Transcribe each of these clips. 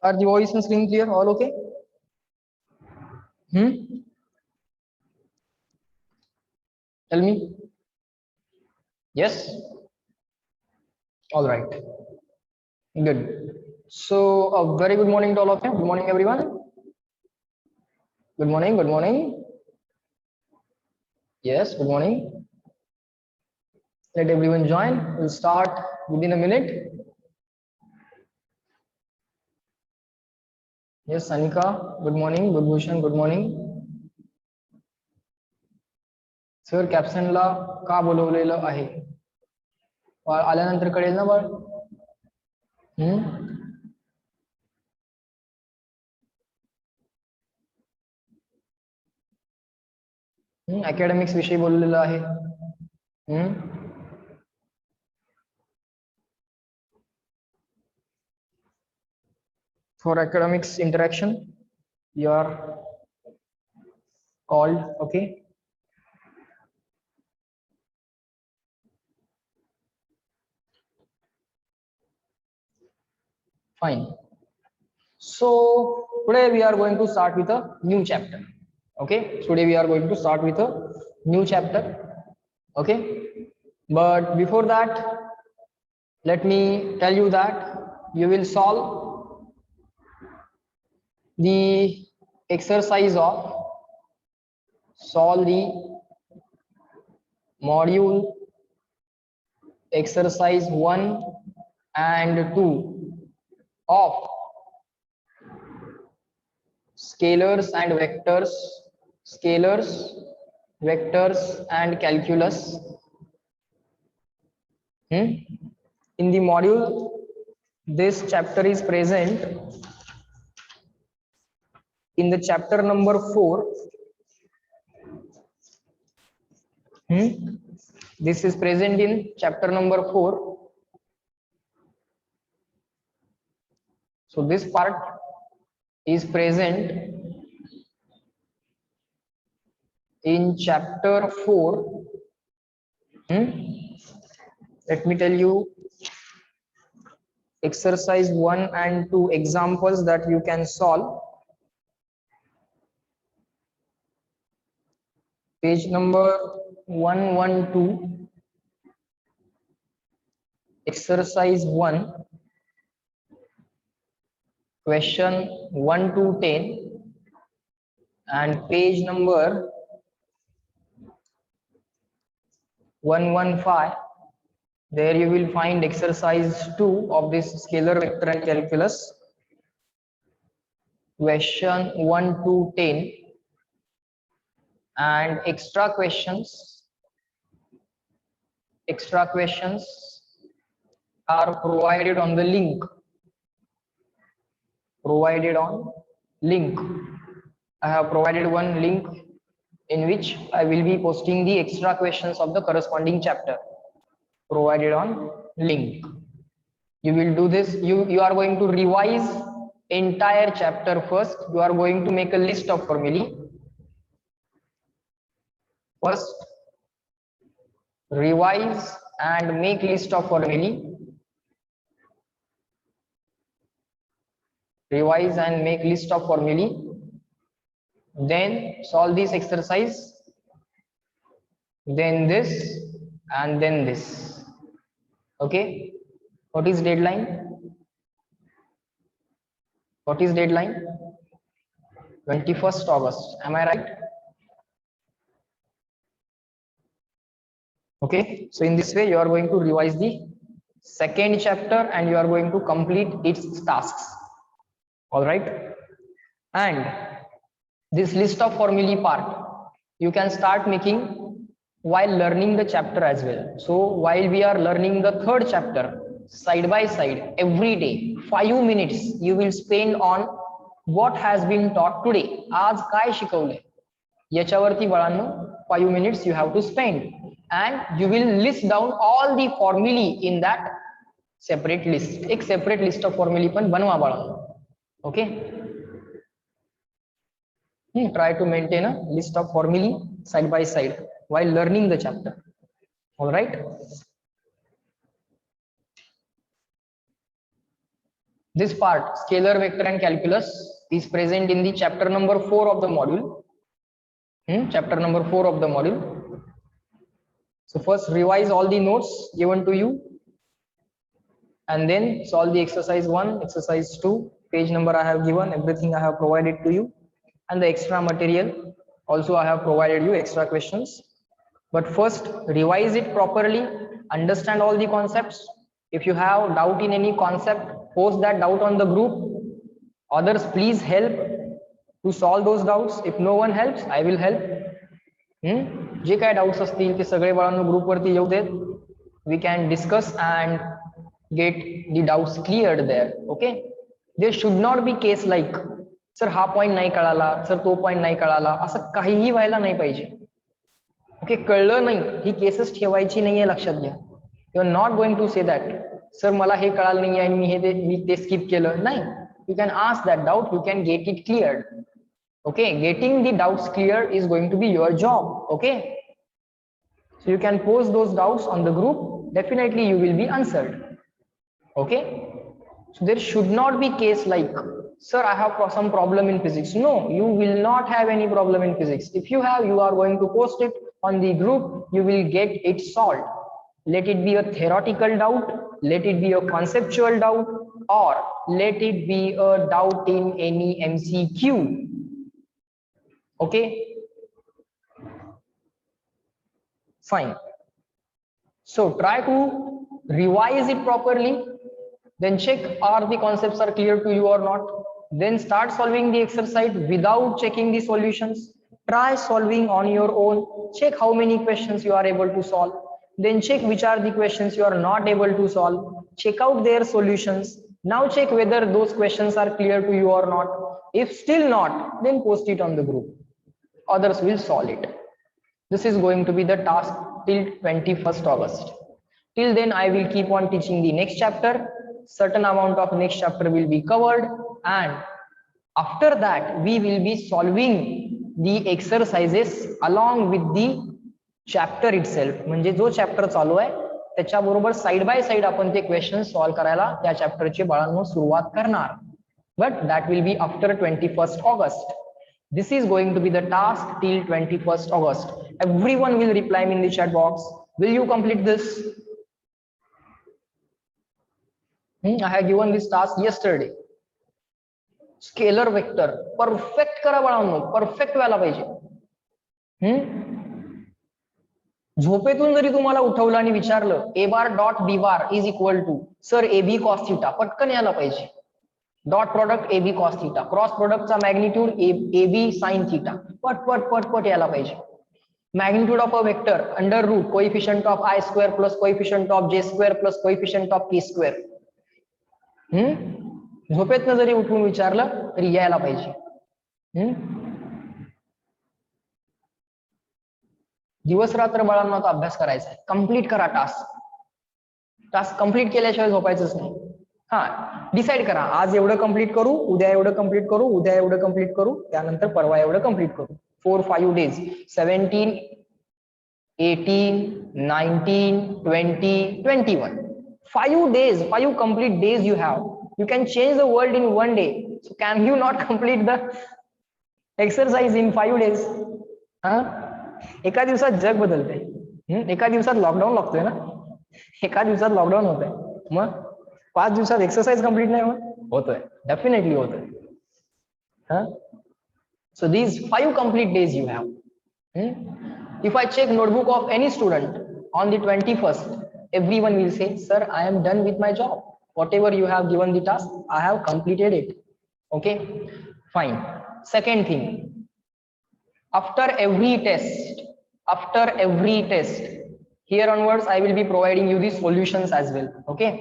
Are the voice and screen clear? All okay? Tell me. Yes? All right. Good. So a very good morning to all of you. Good morning, everyone. Good morning. Good morning. Yes, good morning. Let everyone join. We'll start within a minute. Yes, Anika, good morning. Good Bhushan, good morning. Sir कॅप्शनला का बोलवलेलं आहे? आल्यानंतर कळेल ना बाळ. Academics विषयी बोललेलं आहे. For academics interaction, you are called, okay? Fine. So today we are going to start with a new chapter. Okay, today we are going to start with a new chapter. Okay, but before that, let me tell you that you will solve the exercise of the module exercise 1 and 2 of scalars and vectors and calculus. In the module, this chapter is present in the chapter number 4. This is present in chapter number 4. So this part is present in chapter 4. Let me tell you exercise 1 and 2 examples that you can solve. Page number 112, exercise 1, question 1 to 10, and page number 115. There you will find exercise 2 of this scalar vector and calculus, question 1 to 10, and extra questions are provided on the link. I have provided one link in which I will be posting the extra questions of the corresponding chapter. Provided on link. You will do this. You are going to revise entire chapter first. You are going to make a list of formulae. First, revise and make list of formulae. Then solve this exercise. Then this and then this. Okay. What is deadline? 21st August. Am I right? Okay. So in this way, you are going to revise the second chapter and you are going to complete its tasks. All right. And this list of formulae part, you can start making while learning the chapter as well. So while we are learning the third chapter, side by side, every day, 5 minutes you will spend on what has been taught today. आज काय शिकवले याच्यावरती बाळांनो 5 minutes you have to spend, and you will list down all the formulae in that separate list. एक separate list of formulae पण बनवा बाळांनो. Okay. Try to maintain a list of formulae side by side while learning the chapter. All right. This part, scalar vector and calculus, is present in the chapter number 4 of the module. Chapter number 4 of the module. So first revise all the notes given to you, and then solve the exercise 1, exercise 2, page number I have given, everything I have provided to you, and the extra material also I have provided you, extra questions. But first revise it properly, understand all the concepts. If you have doubt in any concept, post that doubt on the group. Others, please help to solve those doubts. If no one helps, I will help. जे काय doubts असतील ते सगळे बाळांनो group वरती येऊ देत. We can discuss and get the doubts cleared there. Okay, there should not be case like sir हा point नाही कळाला, सर तो पॉइंट नाही कळाला, असं काहीही व्हायला नाही पाहिजे. ओके, कळलं नाही ही केसेस ठेवायची नाहीये, लक्षात घ्या. You are not going to say that sir मला हे कळालं नाही आणि मी ते स्किप केलं. नाही, you can ask that doubt, you can get it cleared. Okay, getting the doubts cleared is going to be your job. Okay, so you can post those doubts on the group, definitely you will be answered. Okay, so there should not be case like sir I have some problem in physics. No, you will not have any problem in physics. If you have, you are going to post it on the group, you will get it solved. Let it be a theoretical doubt, let it be a conceptual doubt, or let it be a doubt in any MCQ. Okay, fine. So try to revise it properly, then check are the concepts are clear to you or not. Then start solving the exercise without checking the solutions. Try solving on your own, check how many questions you are able to solve, then check which are the questions you are not able to solve, check out their solutions. Now check whether those questions are clear to you or not. If still not, then post it on the group, others will solve it. This is going to be the task till 21st August. Till then I will keep on teaching the next chapter, certain amount of next chapter will be covered, and after that we will be solving the exercises along with the chapter itself. म्हणजे जो chapter चालू आहे त्याच्याबरोबर side by side आपण ते question solve करायला त्या चॅप्टरची बाळांनो सुरुवात करणार. But that will be after 21st August. This is going to be the task till 21st August. Everyone will reply me in the chat box. Will you complete this? I have given this task yesterday. Scalar vector perfect करा बाळांनो, perfect व्हायला पाहिजे. झोपेतून जरी तुम्हाला उठवलं आणि विचारलं A bar dot B bar is equal to sir A B cos theta, पटकन यायला पाहिजे. Dot product A B cos theta, cross प्रोडक्टचा magnitude A B sine theta, पट पट पट पट यायला पाहिजे. Magnitude of a vector under root coefficient of I square plus coefficient of J square plus coefficient of K square. झोपेतनं जरी उठून विचारलं तरी यायला पाहिजे. दिवस रात्र बाळांना आता अभ्यास करायचा आहे. कंप्लीट करा टास्क कंप्लीट केल्याशिवाय झोपायचंच नाही. हा, डिसाइड करा आज एवढं कंप्लीट करू, उद्या एवढं कंप्लीट करू, उद्या एवढं कंप्लीट करू, त्यानंतर परवा एवढं कंप्लीट करू. 4-5 days 17, 18, 19, 20, 21. 5 days, 5 complete days you have. You can change the world in 1 day. So can you not complete the exercise in 5 days? एका दिवसात जग बदलते. एका दिवसात लॉकडाऊन लागतोय ना, एका दिवसात लॉकडाऊन होत आहे. मग 5 दिवसात एक्सरसाइज कंप्लीट नाही होतोय, डेफिनेटली होतोय. So these 5 complete days you have. If I check notebook of any student on the 21st, everyone will say, sir, I am done with my job. Whatever you have given the task, I have completed it. Okay, fine. Second thing, after every test, here onwards, I will be providing you the solutions as well. Okay.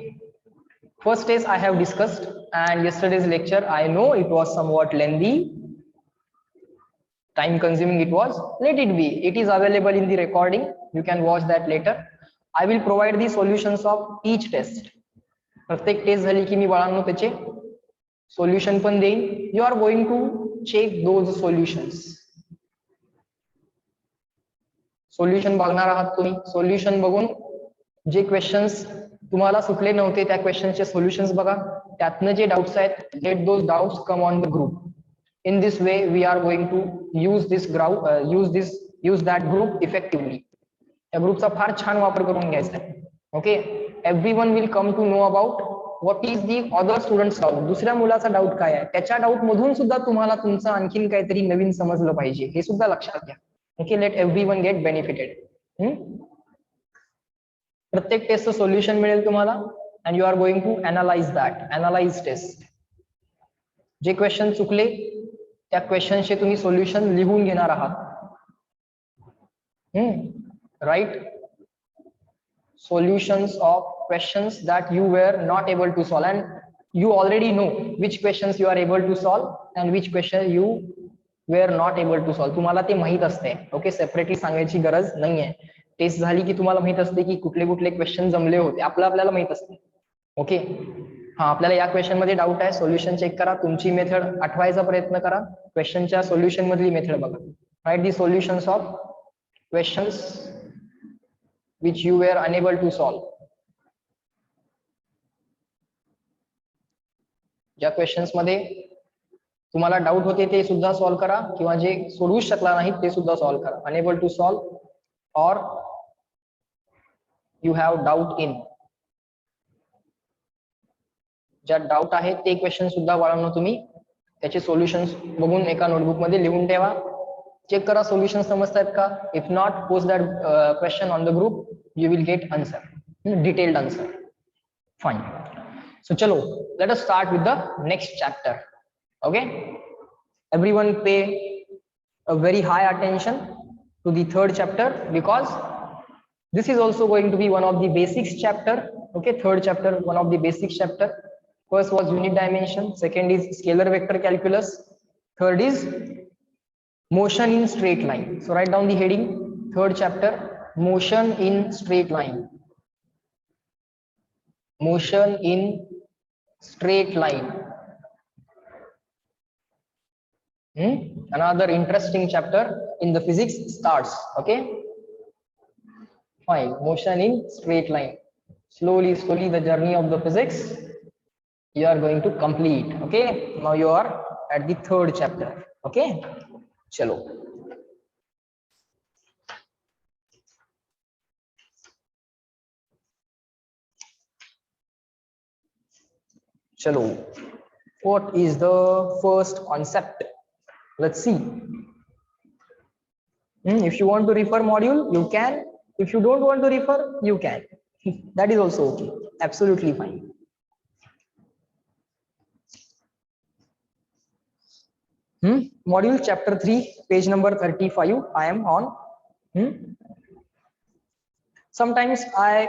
First test I have discussed, and yesterday's lecture, I know it was somewhat lengthy, time consuming it was. Let it be. It is available in the recording. You can watch that later. I will provide the solutions of each test. प्रत्येक test झाली की मी बाळांनो त्याचे solution पण देईन. You are going to check those solutions. Solution बघणार आहात तुम्ही. सोल्युशन बघून जे क्वेश्चन्स तुम्हाला सुटले नव्हते त्या क्वेश्चनचे सोल्युशन्स बघा, त्यातनं जे डाउट्स आहेत, let those doubts come on the group. In this way we are going to use that group effectively. त्या ग्रुपचा फार छान वापर करून घ्यायचा आहे. Okay, everyone will come to know about what is the other students doubt. दुसऱ्या मुलाचा डाऊट काय आहे, त्याच्या डाऊट मधून सुद्धा तुम्हाला तुमचं आणखीन काहीतरी नवीन समजलं पाहिजे, हे सुद्धा लक्षात घ्या. Okay, let everyone get benefited. प्रत्येक टेस्टचं सोल्युशन मिळेल तुम्हाला, and you are going to analyse that. Analyse test. जे क्वेश्चन चुकले त्या क्वेश्चनचे तुम्ही सोल्युशन लिहून घेणार आहात. Write solutions of questions that you were not able to solve, and you already know which questions you are able to solve and which question you were not able to solve. तुम्हाला ते माहित असते. Okay, separately सांगायची गरज नाहीये. Test झाली की तुम्हाला माहित असते की कुठले कुठले क्वेश्चन जमले होते, आपल्याला माहित असते. ओके, हा आपल्याला या क्वेश्चन मध्ये डाऊट आहे, सोल्युशन चेक करा, तुमची मेथड आठवायचा प्रयत्न करा, क्वेश्चनच्या सोल्युशन मधली मेथड बघा. Write the solutions of questions which you were unable to solve. ज्या क्वेश्चन्स मध्ये तुम्हाला डाऊट होते ते सुद्धा सॉल्व्ह करा, किंवा जे सोडवू शकला नाही ते सुद्धा सॉल्व्ह करा. अनेबल टू सॉल्व्ह और यू हॅव डाऊट इन. ज्या डाऊट आहे ते क्वेश्चन सुद्धा बाळांनो तुम्ही त्याचे सोल्युशन्स बघून एका नोटबुक मध्ये लिहून ठेवा. चेक करा सोल्युशन समजतायत का. If not, post that question on the group, you will get answer, detailed answer. Fine. So chalo, let us start with the next chapter. Okay, everyone pay a very high attention to the third chapter, because this is also going to be one of the basics chapter. Okay, third chapter, one of the basics chapter. First was unit dimension, second is scalar vector calculus, third is motion in straight line. So write down the heading, third chapter, motion in straight line. Motion in straight line. Another interesting chapter in the physics starts. Okay, fine. Motion in straight line. Slowly the journey of the physics you are going to complete. Okay, now you are at the third chapter. Okay, chalo. Chalo, what is the first concept? Let's see. If you want to refer module, you can. If you don't want to refer, you can. That is also okay. Absolutely fine. Module chapter 3, page number 35. I am on. Sometimes I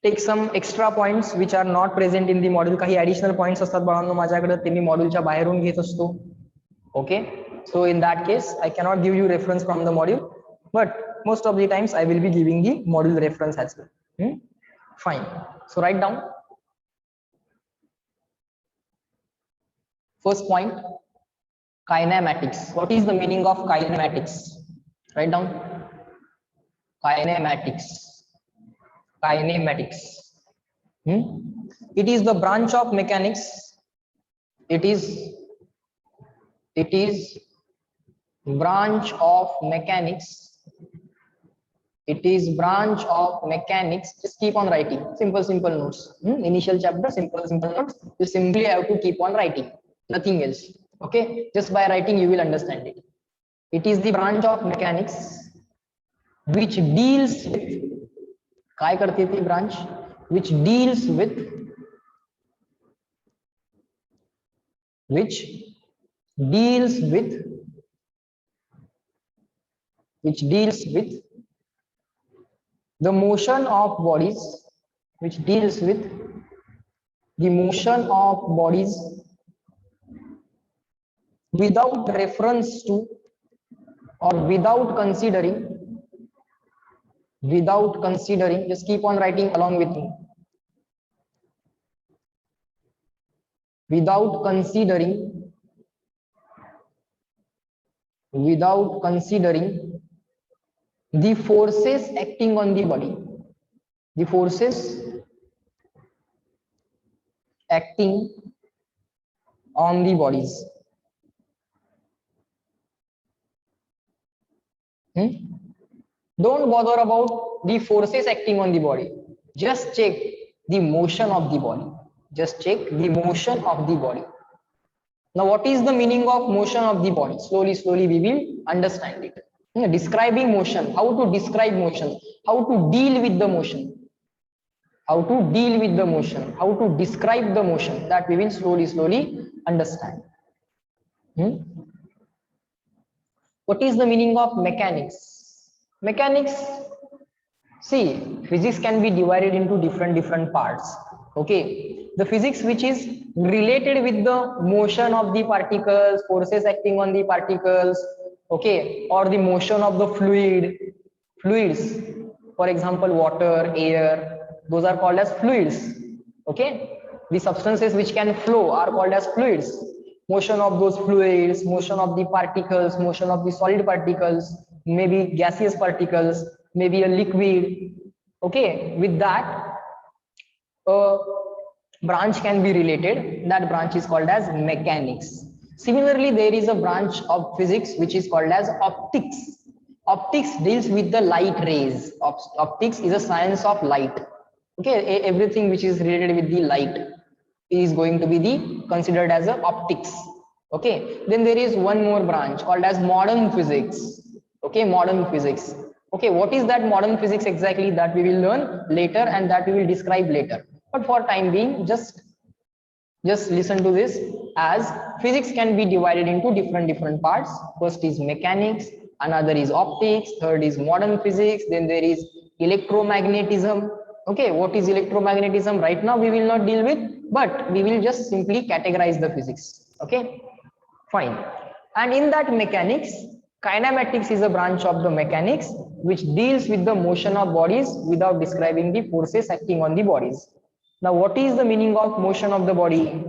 take some extra points which are not present in the module. काही additional points असतात बाळांनो माझ्याकडे, ते मी मॉड्यूलच्या बाहेरून घेत असतो. Okay, so in that case I cannot give you reference from the module, but most of the times I will be giving the module reference as well. Fine. So write down first point, kinematics. What is the meaning of kinematics? Write down kinematics. Kinematics. It is the branch of mechanics. It is branch of mechanics. It is branch of mechanics. Just keep on writing. Simple notes. Initial chapter, simple notes. You simply have to keep on writing. Nothing else. Okay. Just by writing you will understand it. It is the branch of mechanics which deals with. काय करते ती branch? Which deals with the motion of bodies, which deals with the motion of bodies without reference to or without considering, just keep on writing along with me. Without considering the forces acting on the body. The forces acting on the bodies. Don't bother about the forces acting on the body. Just check the motion of the body. Just check the motion of the body. Now, what is the meaning of motion of the body? Slowly, slowly we will understand it. Describing motion, how to describe motion, how to deal with the motion, how to deal with the motion, how to describe the motion, that we will slowly, slowly understand. What is the meaning of mechanics? Mechanics, see, physics can be divided into different parts. Okay, the physics which is related with the motion of the particles, forces acting on the particles, okay, or the motion of the fluids, for example water, air, those are called as fluids. Okay, the substances which can flow are called as fluids. Motion of those fluids, motion of the particles, motion of the solid particles, maybe gaseous particles, maybe a liquid. Okay, with that a branch can be related. That branch is called as mechanics. Similarly, there is a branch of physics which is called as optics. Optics deals with the light rays. Optics is a science of light. Okay, everything which is related with the light is going to be considered as a optics. Okay, then there is one more branch called as modern physics. Okay, modern physics. Okay, what is that modern physics exactly? That we will learn later and that we will describe later. But for time being, just listen to this, as physics can be divided into different parts. First is mechanics, another is optics, third is modern physics, then there is electromagnetism. Okay, what is electromagnetism? Right now we will not deal with, but we will just simply categorize the physics. Okay, fine. And in that mechanics, kinematics is a branch of the mechanics which deals with the motion of bodies without describing the forces acting on the bodies. Now, what is the meaning of motion of the body,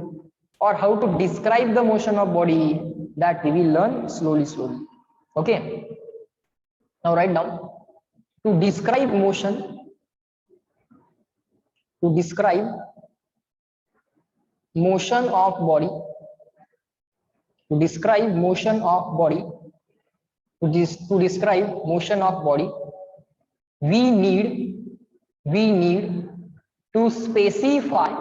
or how to describe the motion of body, that we will learn slowly. Okay, now write down. To describe motion, to describe motion of body, to describe motion of body, to describe motion of body, we need to specify,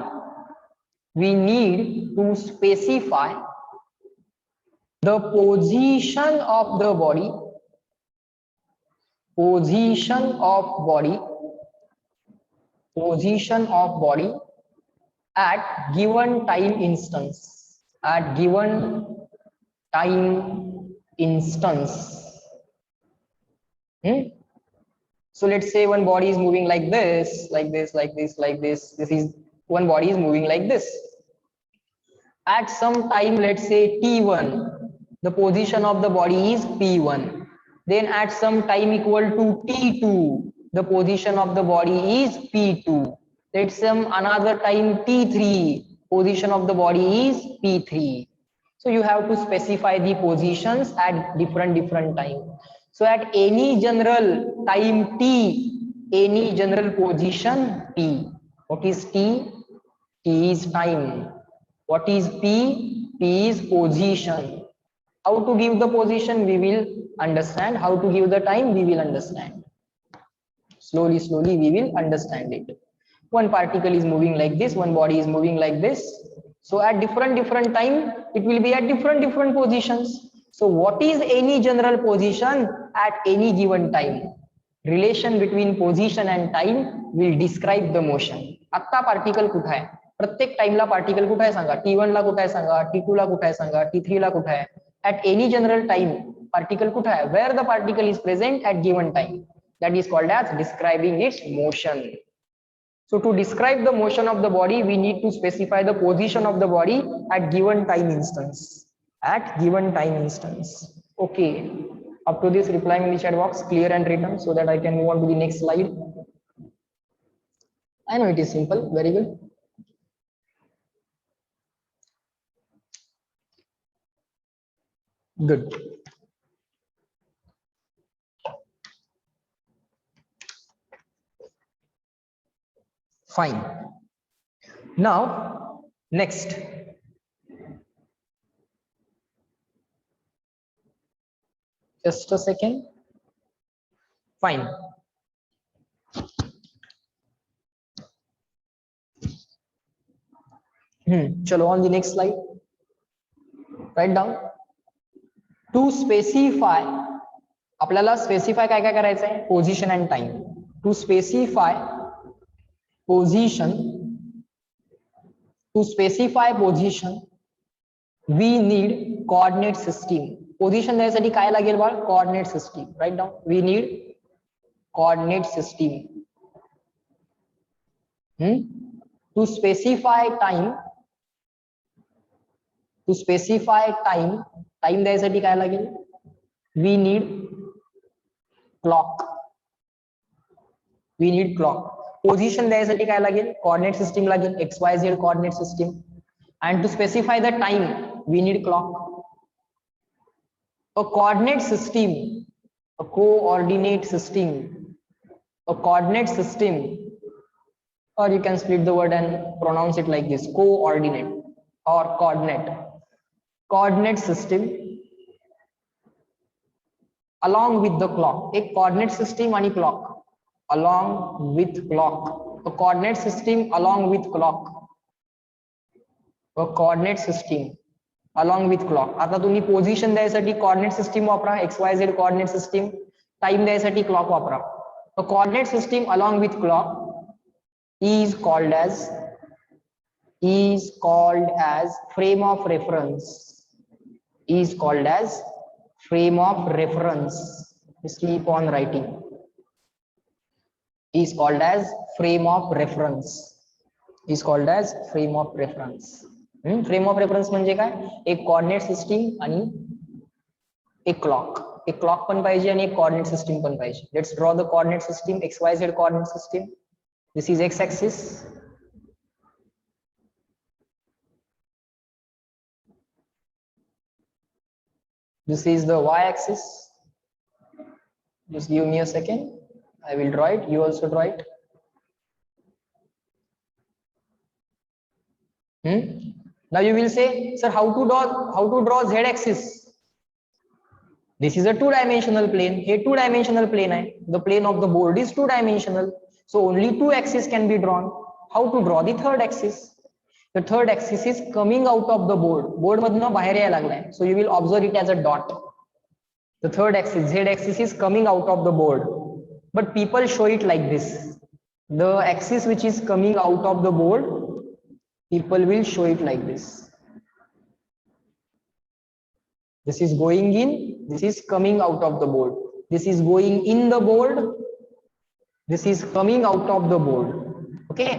the position of the body, at given time instance, So let's say one body is moving like this, this is one body is moving like this. At some time, let's say t1, the position of the body is p1. Then at some time equal to t2, the position of the body is p2. Let's some another time t3, position of the body is p3. So you have to specify the positions at different time. So at any general time t, any general position t. What is t? T is time. What is P? P is position. How to give the position we will understand. How to give the time we will understand. Slowly we will understand it. One particle is moving like this, one body is moving like this. So at different time, it will be at different positions. So what is any general position at any given time? Relation between position and time will describe the motion. आता particle कुठे आहे? प्रत्येक टाइमला particle कुठे आहे सांगा? T1 ला कुठे आहे सांगा? T2 ला कुठे आहे सांगा? T3 ला कुठे आहे? At any general time, particle कुठे आहे? Where the particle is present at given time. That is called as describing its motion. So to describe the motion of the body, we need to specify the position of the body at given time instance. At given time instance. Okay. Up to this, reply in the chat box, clear and written, so that I can move on to the next slide. I know it is simple. Very good. Good. Fine. Now next, just a second. Fine. चलो on the next slide. Write down. To specify, आपल्याला specify काय काय करायचं आहे? Position and time. To specify position, to specify position we need coordinate system. Position द्यायसाठी काय लागेल बाळ? Coordinate system. Right down. We need coordinate system. To specify time, to specify time, time द्यायसाठी काय लागेल? We need clock. We need clock. Position द्यायसाठी काय लागेल? कोऑर्डिनेट सिस्टीम लागेल, X Y Z coordinate system. And to specify the time we need clock. A coordinate system, a coordinate system, a coordinate system, or you can split the word and pronounce it like this: coordinate or coordinate. Coordinate system along with the clock. एक coordinate system आणि clock. Along with clock. A coordinate system along with clock. A coordinate system along with clock. आता तुम्ही position द्यायसाठी coordinate system वापरा, X Y Z coordinate system. Time द्यायसाठी clock वापरा. A coordinate system along with clock is called as frame of reference. Is called as frame of reference. Just keep on writing. Is called as frame of reference. Is called as frame of reference. Frame of reference म्हणजे काय? एक coordinate system आणि एक clock. एक clock पण पाहिजे आणि एक कोऑर्डिनेट सिस्टीम पण पाहिजे. Let's draw the coordinate system. X Y Z coordinate system. This is x axis. This is the y axis. Just give me a second. I will draw it. You also draw it. Now you will say, sir, how to draw z axis? This is a two-dimensional plane. हे two-dimensional plane आहे. The plane of the board is two-dimensional. So only two axes can be drawn. How to draw the third axis? The third axis is coming out of the board. Board मधनं बाहेर यायला लागलाय. So you will observe it as a dot. The third axis, z axis, is coming out of the board. But people show it like this. The axis which is coming out of the board, people will show it like this. This is going in, this is coming out of the board. This is going in the board, this is coming out of the board. Okay,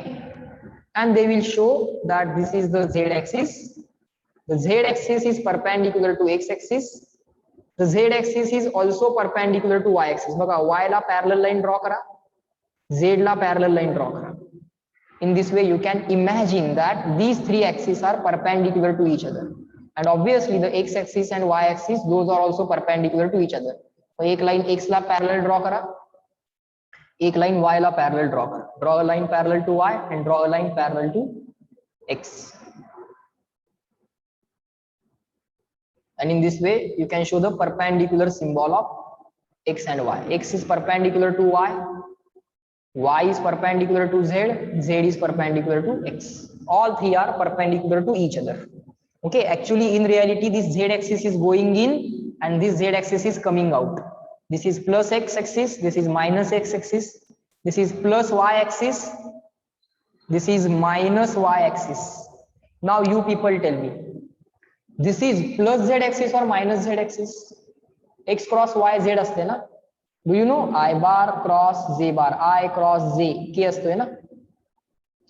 and they will show that this is the z axis. The z axis is perpendicular to x axis. The z axis is also perpendicular to y axis. बघा, y ला parallel line draw करा, z ला parallel line draw करा. In this way you can imagine that these three axes are perpendicular to each other, and obviously the x axis and y axis, those are also perpendicular to each other. तो एक line x ला parallel draw करा, एक line y ला parallel draw करा. Draw a line parallel to y and draw a line parallel to x. And in this way you can show the perpendicular symbol of x and y. X is perpendicular to y, y is perpendicular to z, z is perpendicular to x. All three are perpendicular to each other. Okay, actually in reality this z axis is going in and this z axis is coming out. This is plus x axis, this is minus x axis, this is plus y axis, this is minus y axis. Now you people tell me, this is plus z axis or minus z axis? X cross y z असते ना. Do you know I bar cross j bar, I cross j k असतोय ना.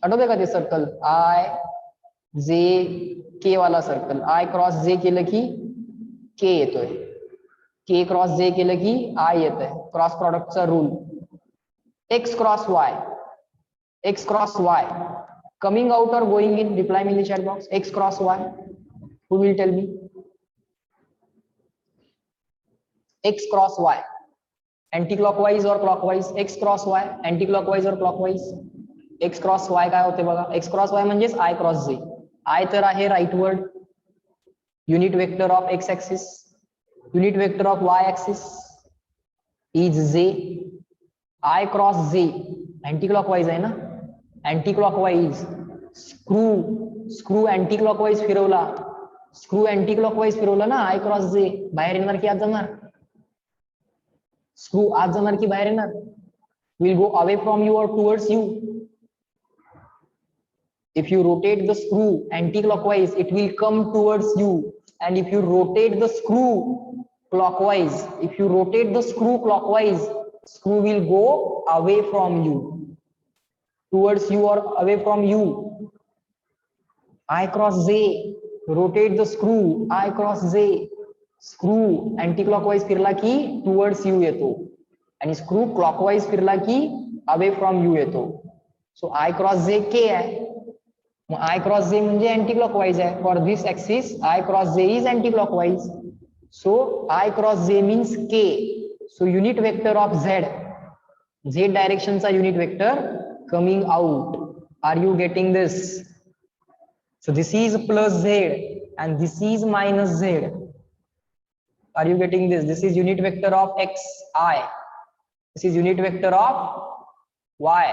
आठवतंय का ते circle I j k वाला circle. I cross j केलं की k येतोय, k cross j केलं की I येतोय. क्रॉस प्रॉडक्टचा rule. x cross y, x cross y coming out or going in? Reply me in the chat box. X cross y, who will tell me? X cross y, anti-clockwise or clockwise? X cross y, anti-clockwise or clockwise? X cross y काय होते बघा? X cross y म्हणजेच I cross j. I तर आहे rightward, unit vector of x axis, unit vector of y axis is z. I cross z anti clockwise आहे ना, anti clockwise screw anti clockwise फिरवला, screw anti clockwise फिरवला ना, आय cross जे बाहेर येणार की आत जाणार, स्क्रू आत जाणार की बाहेर येणार, will go away from you or towards you. If you rotate the screw anti-clockwise, it will come towards you, and if you rotate the screw clockwise, if you rotate the screw clockwise, screw will go away from you, towards you or away from you. I cross z, rotate the screw, I cross z, screw anti-clockwise फिरला की towards you येतो, आणि screw clockwise फिरला की away from you येतो. So I cross z k आहे, मग I cross z म्हणजे अँटी क्लॉकवाइज आहे. For this axis I cross z is anti clockwise. So I cross z means k. So unit vector of z, z डायरेक्शनचा unit vector coming out. Are you getting this? So this is plus z and this is minus z. Are you getting this? This is unit vector of x, I. This is unit vector of y.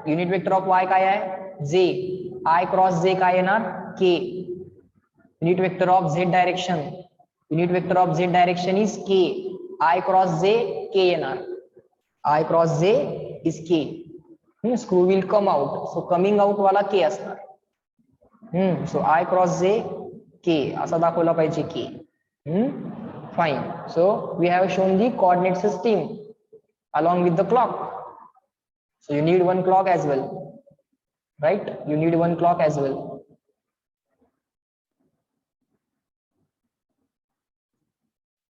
Unit vector of y काय आहे? z. I cross j काय येणार? k. Unit vector of z direction. Unit vector of z direction is k. I cross j k येणार. I cross j is k. Screw will come out. So coming out वाला k असणार. So I cross j k असा दाखवला पाहिजे k. Fine. So we have shown the coordinate system along with the clock. So you need one clock as well. Right? You need one clock as well.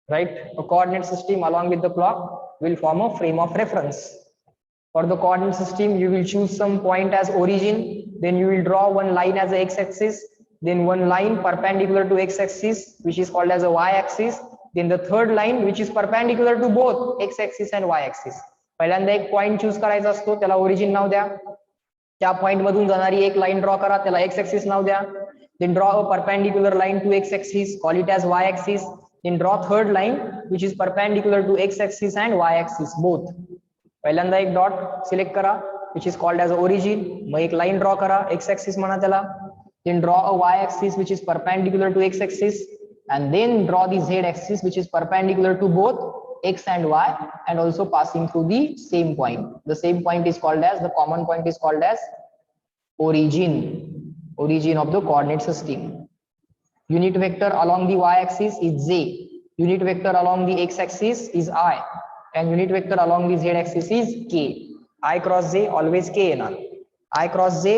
Right? A coordinate system along with the clock will form a frame of reference. For the coordinate system, you will choose some point as origin, then you will draw one line as a x-axis, then one line perpendicular to x-axis, which is called as a y-axis, then the third line which is perpendicular to both x-axis and y-axis. पहिल्यांदा एक point choose करायचा असतो, त्याला origin नाव द्या. त्या point मधून जाणारी एक लाइन ड्रॉ करा, त्याला एक्स एक्सिस नाव द्या. Then draw a perpendicular line to x axis, call it as y axis. Then draw third line which is perpendicular to x axis and y axis both. पहिल्यांदा एक dot select करा which is called as origin. मग एक line draw करा, x axis म्हणा त्याला. Then draw a y axis which is perpendicular to x axis, and then draw the z axis which is perpendicular to both x and y and also passing through the same point. The same point is called as, the common point is called as origin. Origin of the coordinate system. Unit vector along the y axis is z. Unit vector along the x axis is I, and unit vector along the z axis is k. I cross j always k येणार. I cross j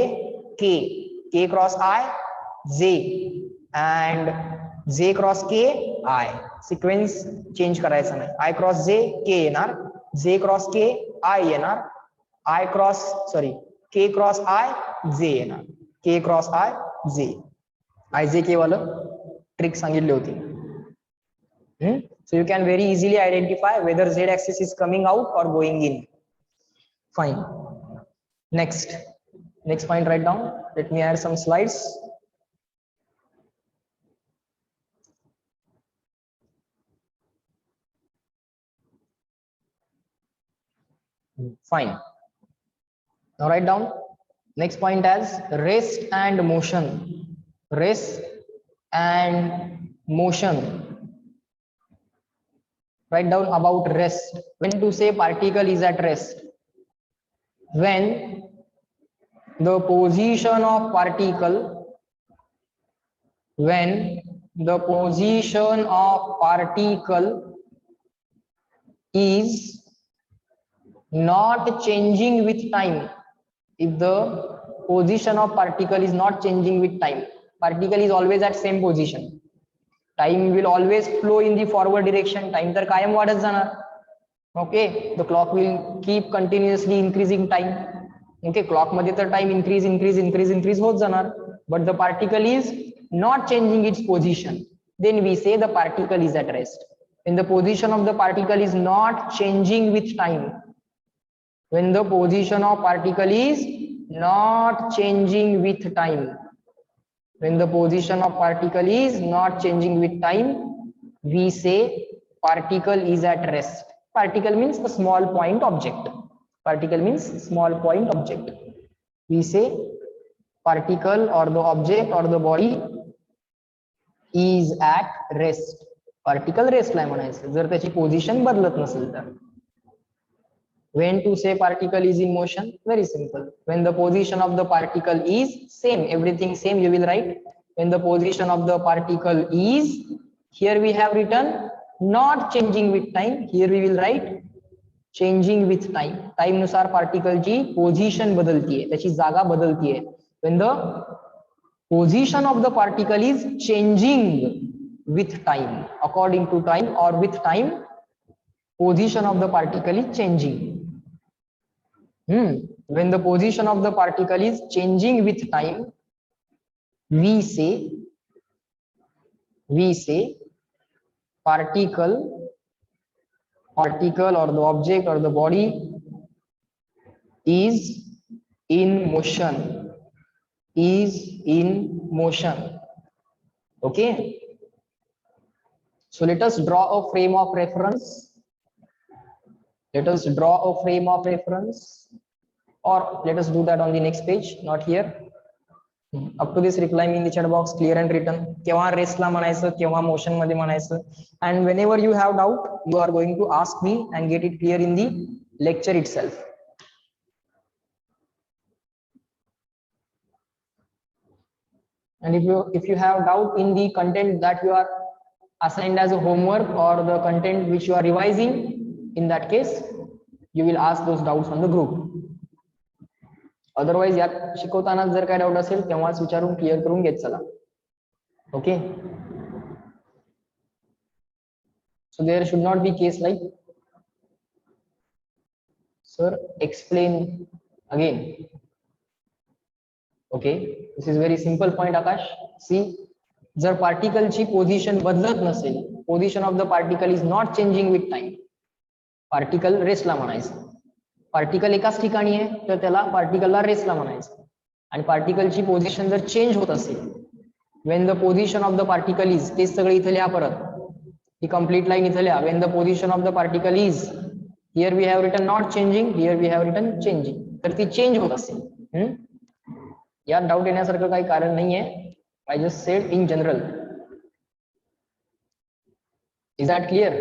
k, k cross I j, and j cross k I. Sequence change करायचा नाही. I cross j k येणार, j cross k I येणार, I cross k cross I j येणार, k cross I j. I j k वाला trick सांगितली होती. So you can very easily identify whether z axis is coming out or going in. Fine. Next point, write down. Let me add some slides. Fine. Now write down next point as rest and motion. Rest and motion. Write down about rest. When to say particle is at rest? When the position of particle, is not changing with time. If the position of particle is not changing with time, particle is always at same position, time will always flow in the forward direction. Time तर कायम वाढत जाणार. Okay, the clock will keep continuously increasing time. Okay, clock मध्ये तर time increase होत जाणार. But the particle is not changing its position, then we say the particle is at rest. When the position of the particle is not changing with time, when the position of particle is not changing with time, When the position of particle is not changing with time, we say particle is at rest. Particle means a small point object. Particle means small point object. We say particle or the object or the body is at rest. Particle rest ला म्हणायचं जर त्याची position बदलत नसेल तर. When to say particle is in motion? Very simple. When the position of the particle is same, everything same, you will write. When the position of the particle is, here we have written not changing with time. Here we will write changing with time. Time नुसार particle ची position बदलतीये, त्याची जागा बदलतीये. When the position of the particle is changing with time, according to time or with time, position of the particle is changing. When the position of the particle is changing with time, we say particle or the object or the body is in motion. Okay, so let us draw a frame of reference. Or let us do that on the next page, not here. Up to this, reply me in the chat box, clear and written. केव्हा rest ला म्हणायचं, केव्हा motion मध्ये म्हणायचं. And whenever you have doubt, you are going to ask me and get it clear in the lecture itself. And if you have doubt in the content that you are assigned as a homework or the content which you are revising, in that case you will ask those doubts on the group. Otherwise यात शिकवताना जर काय doubt असेल तेव्हाच विचारून clear करून घेत चला. Okay, so there should not be case like sir explain again. Okay, this is very simple point Akash. See, जर particle ची position बदलत नसेल, position of the particle is not changing with time, particle rest ला म्हणायचं. Particle एकाच ठिकाणी आहे तर त्याला पार्टिकलला रेस्टला म्हणायचं. आणि पार्टिकलची पोझिशन जर चेंज होत असेल, when the position of the particle is, तेच सगळं इथे लिहा परत, ही कंप्लीट लाईन इथे लिहा. When the position of the particle is, here we have written not changing, here we have written changing, तर ती चेंज होत असेल. यात डाऊट येण्यासारखं काही कारण नाहीये. I just said in general. Is that clear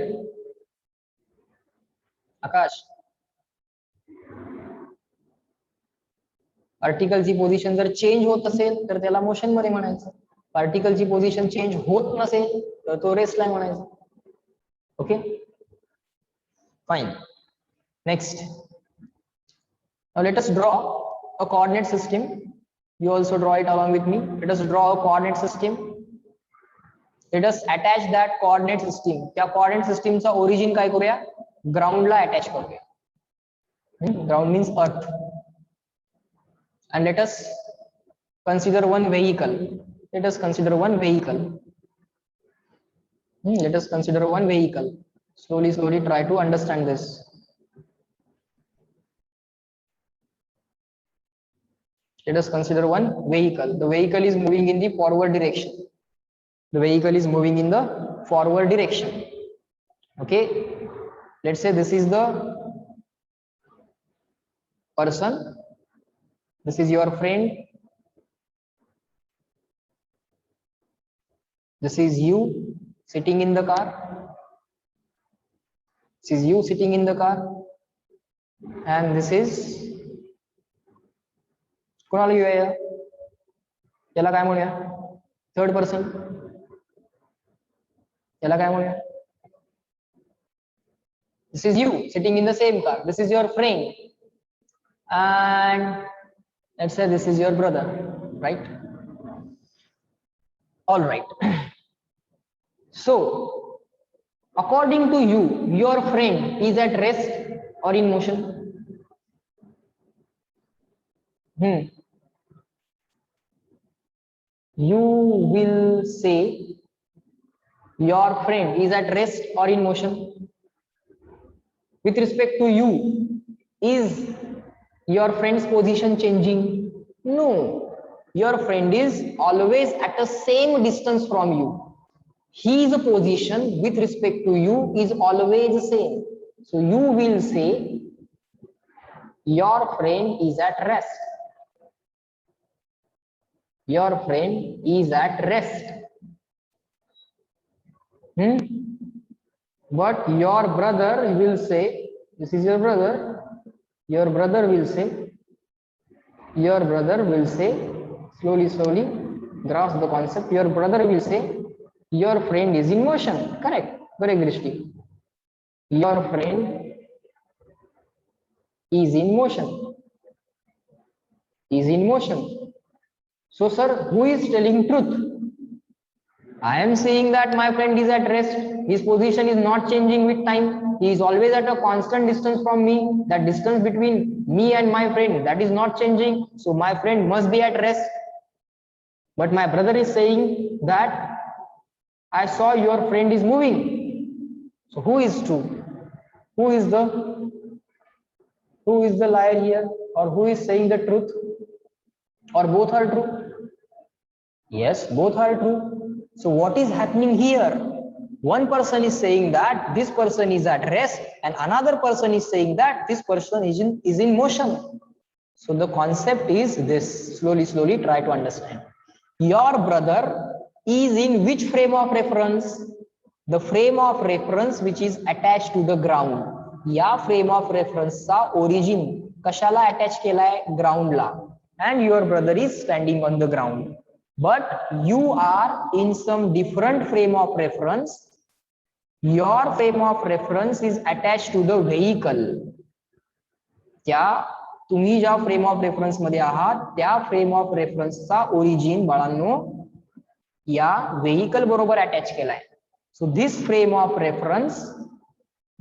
Akash? पार्टिकलची पोझिशन जर चेंज होत असेल तर त्याला मोशन मध्ये म्हणायचं. पार्टिकलची पोझिशन चेंज होत नसेल तर तो रेस्टला म्हणायचं. Okay, fine. Next, now let us draw a coordinate system. You also draw it along with me. Let us draw a coordinate system. Let us attach that coordinate system. त्या coordinate system चा origin काय करूया? Ground ला attach करूया. Ground means earth. And let us consider one vehicle. Let us consider one vehicle. Let us consider one vehicle. Slowly try to understand this. Let us consider one vehicle. The vehicle is moving in the forward direction. The vehicle is moving in the forward direction. Okay, let's say this is the person. This is your friend. This is you sitting in the car. This is you sitting in the car. And this is कोणाला घेऊया, याला काय म्हणूया? Third person. याला काय म्हणूया? This is you sitting in the same car. This is your friend. And let's say this is your brother, right? All right. So, according to you, your friend is at rest or in motion? You will say your friend is at rest or in motion. With respect to you, is your friend's position changing? No. your friend is always at the same distance from you. His position with respect to you is always same. So you will say your friend is at rest. Your friend is at rest. But your brother will say, this is your brother. Your brother will say, slowly grasp the concept. Your brother will say, your friend is in motion. Correct, Drishti. Your friend is in motion. Is in motion. So, sir, who is telling truth? I am saying that my friend is at rest. His position is not changing with time. He is always at a constant distance from me. That distance between me and my friend, that is not changing. So my friend must be at rest. But my brother is saying that I saw your friend is moving. So who is true? Who is the liar here? Or who is saying the truth? Or both are true? Yes, both are true. So what is happening here? One person is saying that this person is at rest, and another person is saying that this person is in motion. So the concept is this. Slowly try to understand. Your brother is in which frame of reference? The frame of reference which is attached to the ground. या frame of reference चा origin कशाला attach केलाय? Ground La. And your brother is standing on the ground. But you are in some different frame of reference. Your frame of reference is attached to the vehicle. त्या तुम्ही ज्या frame of reference मध्ये आहात त्या frame of रेफरन्सचा origin बाळांनो या vehicle बरोबर attach केलाय. So this frame of reference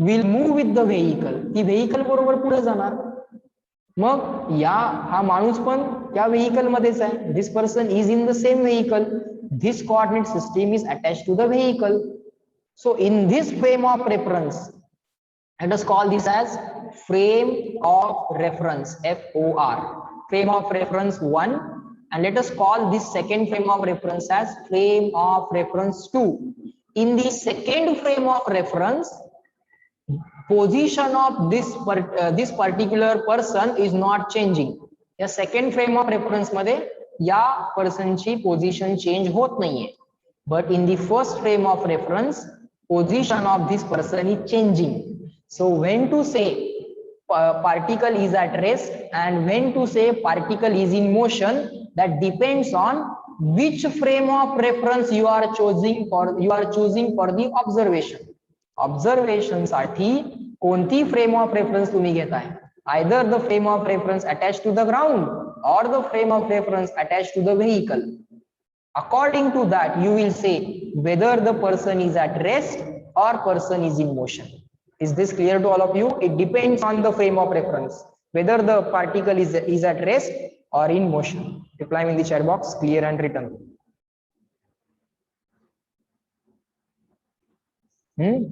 will move with the vehicle. ती व्हेइकल बरोबर पुढे जाणार. मग हा माणूस पण त्या व्हेइकल मध्येच आहे. This person is in the same vehicle. This coordinate system is attached to the vehicle. So in this frame of reference, let us call this as frame of reference, FOR, frame of reference 1, and let us call this second frame of reference as frame of reference 2. In the second frame of reference, position of this particular person is not changing. या second frame of reference मध्ये या person ची position change होत नाहीये. But in the first frame of reference, position of this person is changing. So when to say particle is at rest and when to say particle is in motion, that depends on which frame of reference you are choosing for the observation. Observation साठी कोणती frame of reference तुम्ही घेताय? Either the frame of reference attached to the ground or the frame of reference attached to the vehicle. According to that, you will say whether the person is at rest or person is in motion. Is this clear to all of you? It depends on the frame of reference, whether the particle is at rest or in motion. Reply in the chat box, clear and written.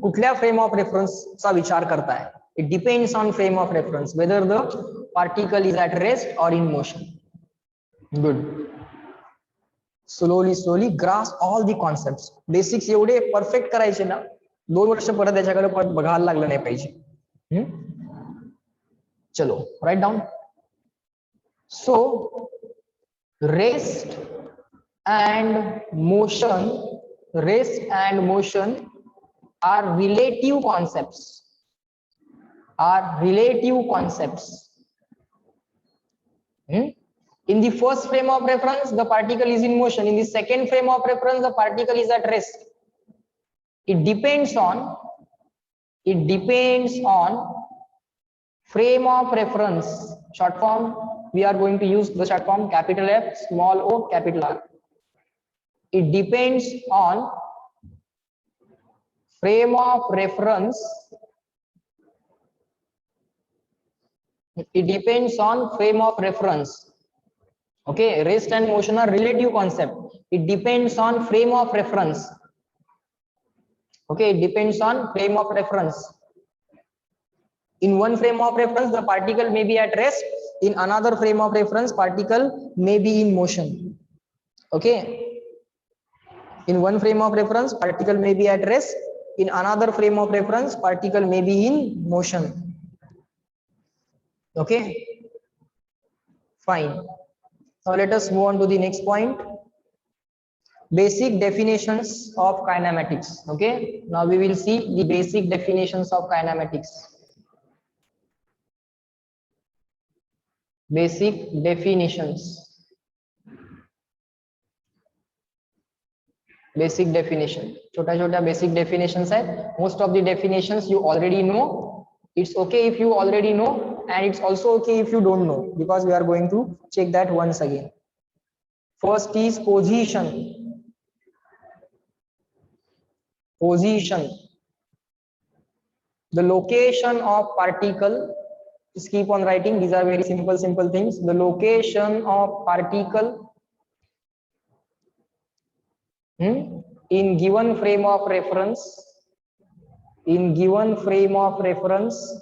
कुठल्या frame of reference चा विचार करताय? It depends on frame of reference, whether the particle is at rest or in motion. Good. Slowly grasp all the concepts. Basics एवढे perfect करायचे ना, 2 वर्ष परत त्याच्याकडे बघायला लागलं नाही पाहिजे. चलो, write down. So rest and motion are relative concepts. In the first frame of reference, the particle is in motion. In the second frame of reference, the particle is at rest. It depends on frame of reference. Short form, we are going to use the short form capital F, small o, capital R. It depends on frame of reference. It depends on frame of reference. Okay, rest and motion are relative concept. It depends on frame of reference. Okay, it depends on frame of reference. In one frame of reference, the particle may be at rest. in another frame of reference particle may be in motion. Okay, in one frame of reference particle may be at rest, in another frame of reference particle may be in motion. Okay, fine. Now let us move on to the next point. Basic definitions of kinematics. Okay, now we will see the basic definitions of kinematics. Basic definitions. Basic definition. छोटा छोटा basic definitions है. Most of the definitions you already know. It's okay if you already know, and it's also okay if you don't know, because we are going to check that once again. First is position. Position. The location of particle. Just keep on writing. These are very simple things. The location of particle in given frame of reference. In given frame of reference.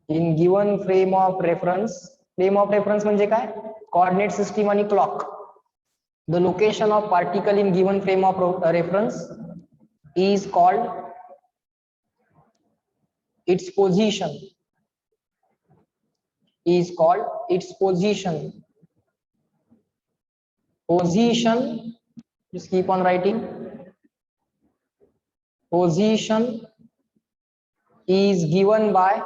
In given frame of reference. Frame of reference म्हणजे काय? Coordinate system आणि clock. The location of particle in given frame of reference is called its position. Is called its position. Position, just keep on writing. Position is given by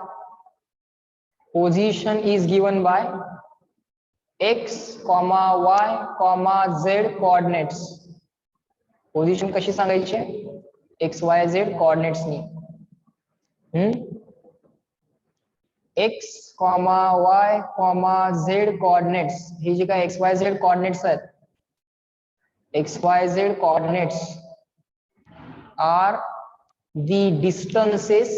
x, y, z coordinates. Position कशी सांगायची? x, y, z coordinates नी. x, y, z coordinates. हे जे काय x, y, z coordinates आहेत. X, Y, Z coordinates are the distances.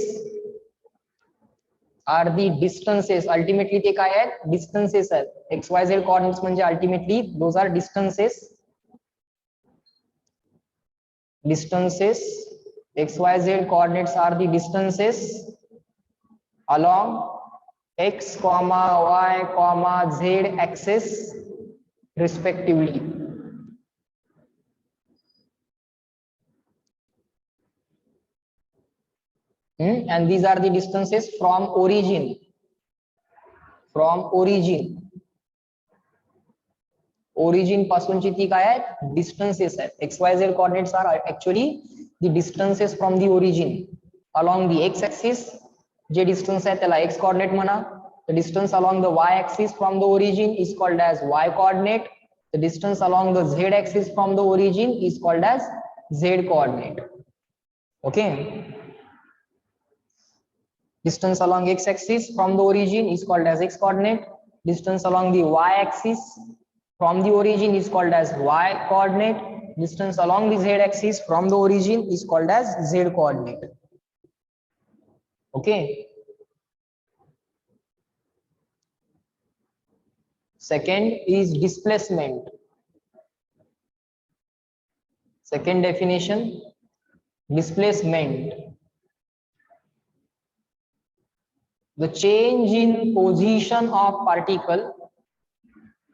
Ultimately ते काय आहेत? Distances आहेत. X, Y, Z coordinates म्हणजे ultimately those are distances. Distances. X, Y, Z coordinates are the distances along x, y, z axis respectively. And these are the distances from origin. Origin पासूनची ती काय आहेत? Distances आहेत. X, Y, Z coordinates are actually the distances from the origin along the x axis. J distance आहे त्याला x coordinate म्हणा. The distance along the y axis from the origin is called as y coordinate. The distance along the z axis from the origin is called as z coordinate. Okay. Distance along x axis from the origin is called as x coordinate. Distance along the y axis from the origin is called as y coordinate. Distance along the z axis from the origin is called as z coordinate. Okay. Second is displacement. Second definition, displacement. The change in position of particle.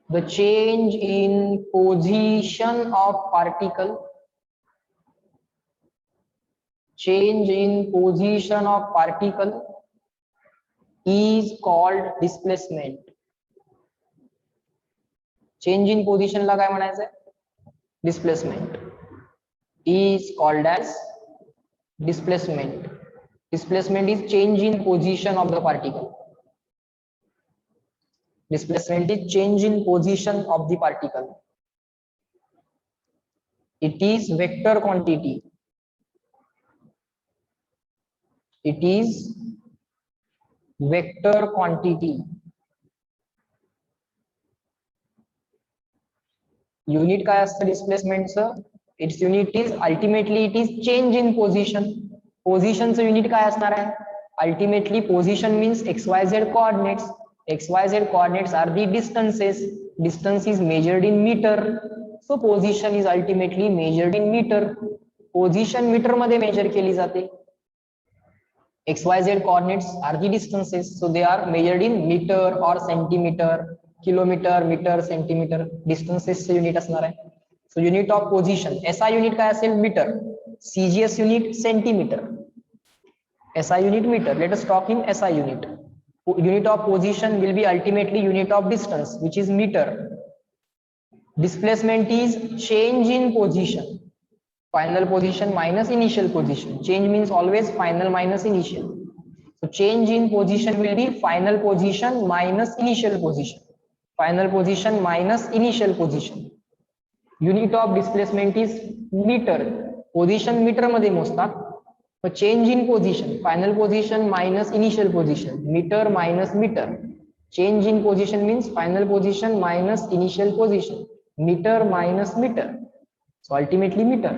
The change in position of particle. Change in position of particle is called displacement. Change in position ला काय म्हणायचंय? Displacement is called as displacement. Displacement is change in position of the particle. Displacement is change in position of the particle. It is vector quantity. It is vector quantity. Unit काय असतं displacementचं? Its unit is ultimately it is change in position. Position चं unit काय असणार आहे? Ultimately position means XYZ coordinates. XYZ coordinates are the distances. Distance is measured in meter. So position is ultimately measured in meter. Position metre मध्ये measure केली जाते. XYZ coordinates are the distances, so they are measured in meter or centimeter, kilometer, meter, centimeter. Distances unit असणार आहे. So unit of position, SI unit काय असेल? Metre. CGS unit centimetre. SI unit meter. Let us talk in SI unit. Unit of position will be ultimately unit of distance, which is meter. Displacement is change in position. Final position minus initial position. Change means always final minus initial. So change in position will be final position minus initial position. Final position minus initial position. Unit of displacement is meter. Position meter मध्ये मोजतात. But change in position, final position minus initial position, meter minus meter. Change in position means final position minus initial position, meter minus meter. So ultimately meter.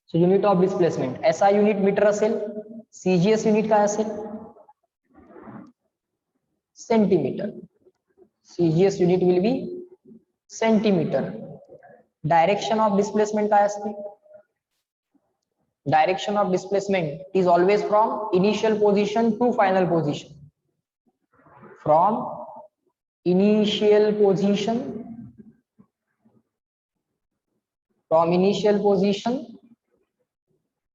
So unit of displacement, SI unit meter असेल, CGS unit काय असेल? Centimeter. CGS unit will be centimeter. Direction of displacement काय असते? Direction of displacement is always from initial position to final position. From initial position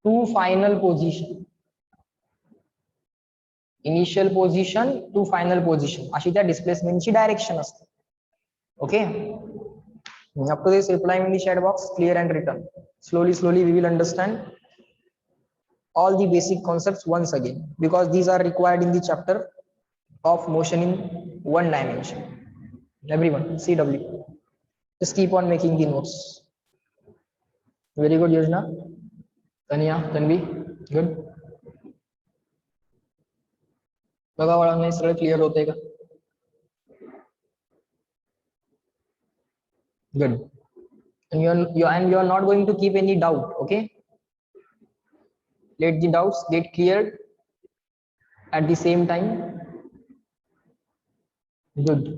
to final position. Initial position to final position. अशी त्या displacement ची direction असते. Okay. Up to this, reply in the chat box, clear and written. Slowly we will understand all the basic concepts once again, because these are required in the chapter of motion in one dimension. Everyone, CW, just keep on making the notes. Very good, Yojana. Tanya, Tanvi, good. बघा बाळांनो, सरळ clear होते का? Good. And you are not going to keep any doubt. Okay, let the doubts get cleared at the same time. Good.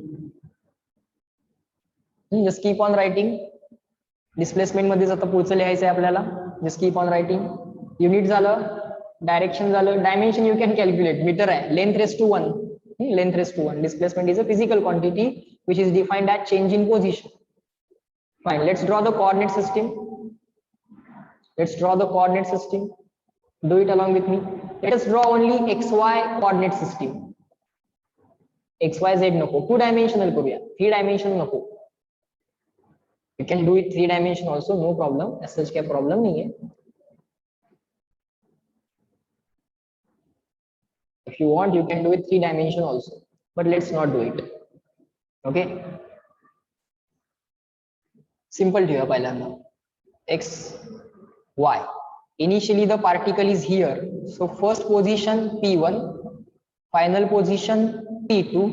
Just keep on writing. Displacement मध्ये आता पुढचं लिहायचं आहे आपल्याला. Just keep on writing. Unit झालं, direction झालं, dimension you can calculate. Meter आहे, length raised to 1. Length raised to 1. Displacement is a physical quantity which is defined as change in position. Fine. Let's draw the coordinate system. Let's draw the coordinate system. Do it along with me. Let us draw only XY coordinate system. XYZ नको, 2 dimensional करूया, 3 dimension नको. You can do it 3 dimension also, no problem. As such क्या problem नहीं है. If you want, you can do it 3 dimension also, but let's not do it. Okay. Simple ठेवूया पहिल्यांदा. X, Y. Initially the particle is here, so first position P1, final position P2.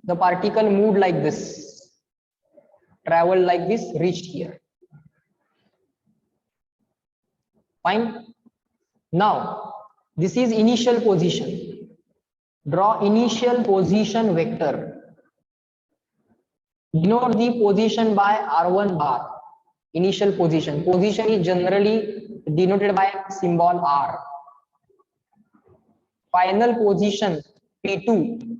The particle moved like this, traveled like this, reached here. Fine. Now this is initial position. Draw initial position vector. Denote the position by R1 bar. Initial position. Position is generally denoted by symbol R. Final position P2.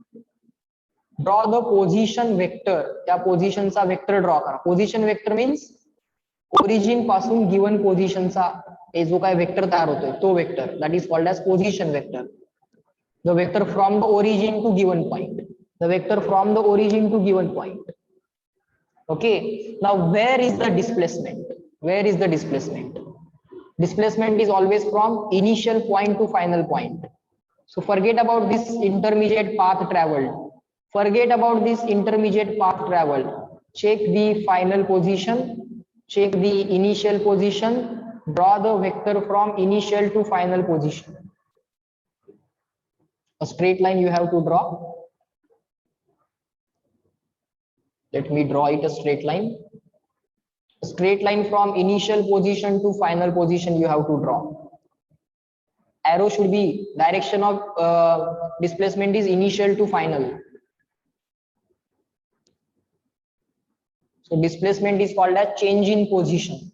Draw the position vector. त्या position चा vector draw करा. Position vector means origin पासून given position चा जो काय vector तयार होतोय तो vector, that is called as position vector. The vector from the origin to given point. The vector from the origin to given point. Okay. Now where is the displacement? Where is the displacement? Displacement is always from initial point to final point. So forget about this intermediate path traveled. Forget about this intermediate path traveled. Check the final position. Check the initial position. Draw the vector from initial to final position. A straight line you have to draw. Let me draw it a straight line. A straight line from initial position to final position you have to draw. Arrow should be direction of displacement is initial to final. So displacement is called as change in position.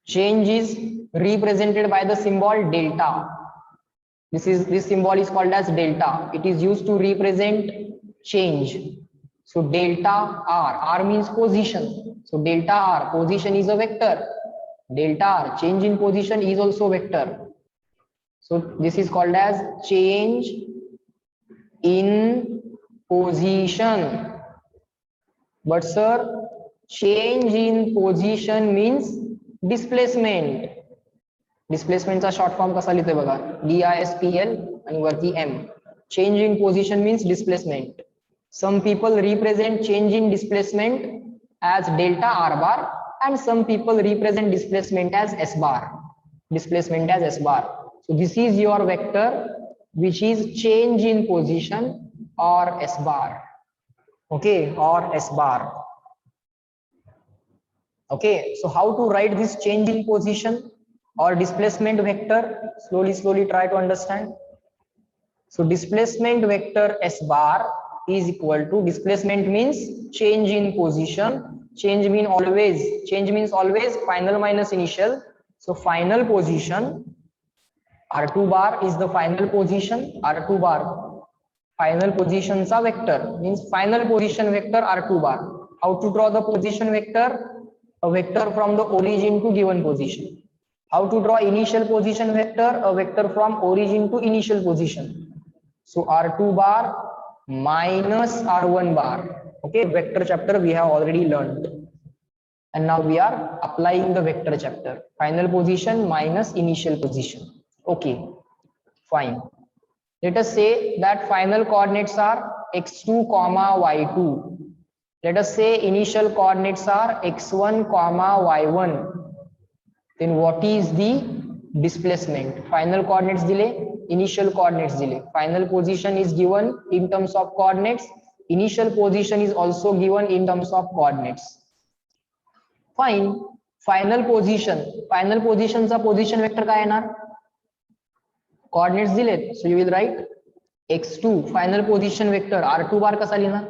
Change is represented by the symbol delta. This symbol is called as delta. It is used to represent change. So delta r means position. So delta r, position is a vector. Delta r, change in position, is also vector. So this is called as change in position. But sir, change in position means displacement. डिस्प्लेसमेंटचा short form कसा लिहितोय बघा, DISPL आणि वरती M. Change in position means displacement. Some people represent change in displacement as delta r bar and some people represent displacement as s bar. Displacement as s bar. So this is your vector which is change in position or s bar. Okay, or s bar. Okay, so how to write this change in position or displacement vector? Slowly try to understand. So displacement vector s bar is equal to, displacement means change in position. Change means always final minus initial. So final position, r2 bar is the final position. R2 bar, final position चा vector means final position vector r2 bar. How to draw the position vector? A vector from the origin to given position. How to draw initial position vector? A vector from origin to initial position. So r2 bar minus r1 bar. Okay, vector chapter we have already learned, and now we are applying the vector chapter. Final position minus initial position. Okay, fine. Let us say that final coordinates are x2 comma y2. Let us say initial coordinates are x1 comma y1. Then what is the displacement? Final coordinates dile, initial coordinates dile. Final position is given in terms of coordinates. Initial position is also given in terms of coordinates. Fine. Final position चा position vector काय येणार? Coordinates दिलेत. So you will write x2 final position vector. R2 bar कसा लिहिणार?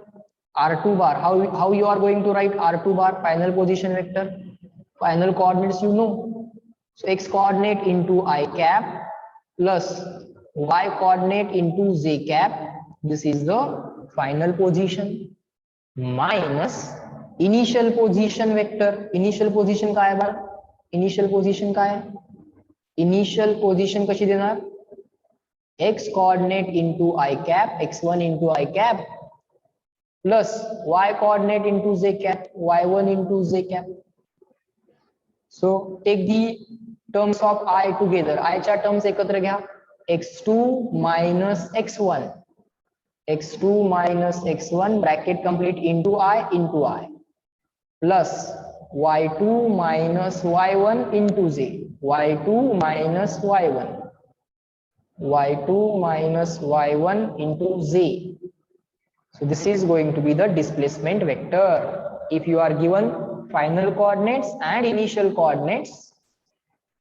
R2 bar. How you are going to write R2 bar final position vector? Final coordinates you know. So x coordinate into I cap plus y coordinate into j cap. This is the final position minus initial position vector. Initial position काय आहे बाळा? Initial position काय आहे? Initial position कशी देणार? X coordinate into I cap, x1 into I cap plus y coordinate into j cap, y1 into j cap. So take the terms of I together. I च्या terms एकत्र घ्या. x2 minus x1. x2 minus x1 bracket complete into I plus y2 minus y1 into j. y2 minus y1. y2 minus y1 into j. So this is going to be the displacement vector. If you are given final coordinates and initial coordinates,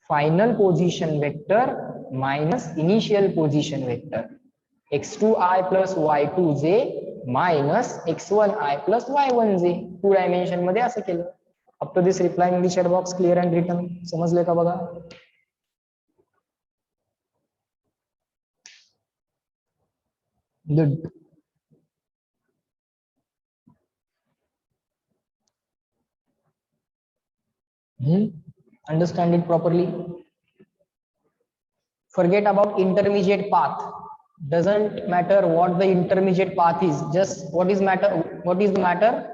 final position vector minus initial position vector, x2i plus y2j minus x1i plus y1j. 2 dimension मध्ये असं केलं. Up to this, reply in the chat box clear and written. समजले का बघा? Good. Understand it properly. Forget about intermediate path. Doesn't matter what the intermediate path is. Just what is the matter?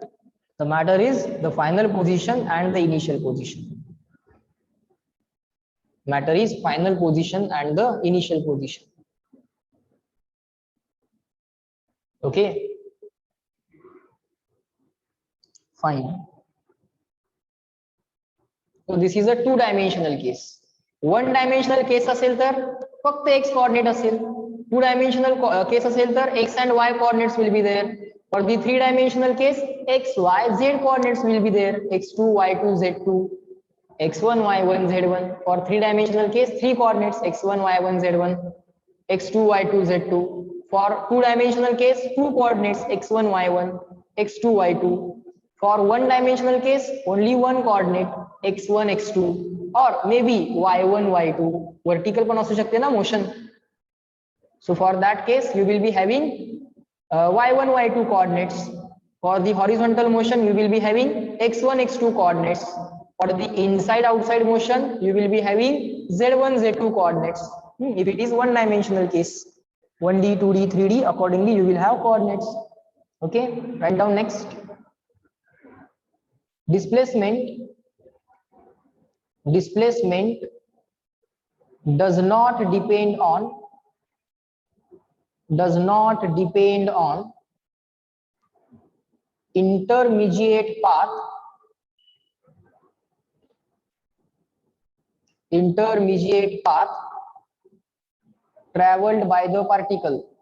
The matter is the final position and the initial position. Matter is final position and the initial position. Okay, fine. So this is a 2-dimensional case. 1-dimensional case असेल तर फक्त x coordinate असेल. 2-dimensional case असेल तर x and y coordinates will be there. For the 3-dimensional case, x, y, z coordinates will be there. x2, y2, z2, x1, y1, z1. For 3-dimensional case, 3 coordinates x1, y1, z1, x2, y2, z2. For 2-dimensional case, 2 coordinates x1, y1, x2, y2. For 1-dimensional case, only 1 coordinate x1, x2, or maybe y1, y2. Vertical पण असू शकते ना motion. So for that case, you will be having y1 y2 coordinates. For the horizontal motion, you will be having x1 x2 coordinates. For the inside outside motion, you will be having z1 z2 coordinates. If it is one dimensional case, 1D 2D 3D, accordingly you will have coordinates. Okay, write down next. Displacement does not depend on intermediate path traveled by the particle.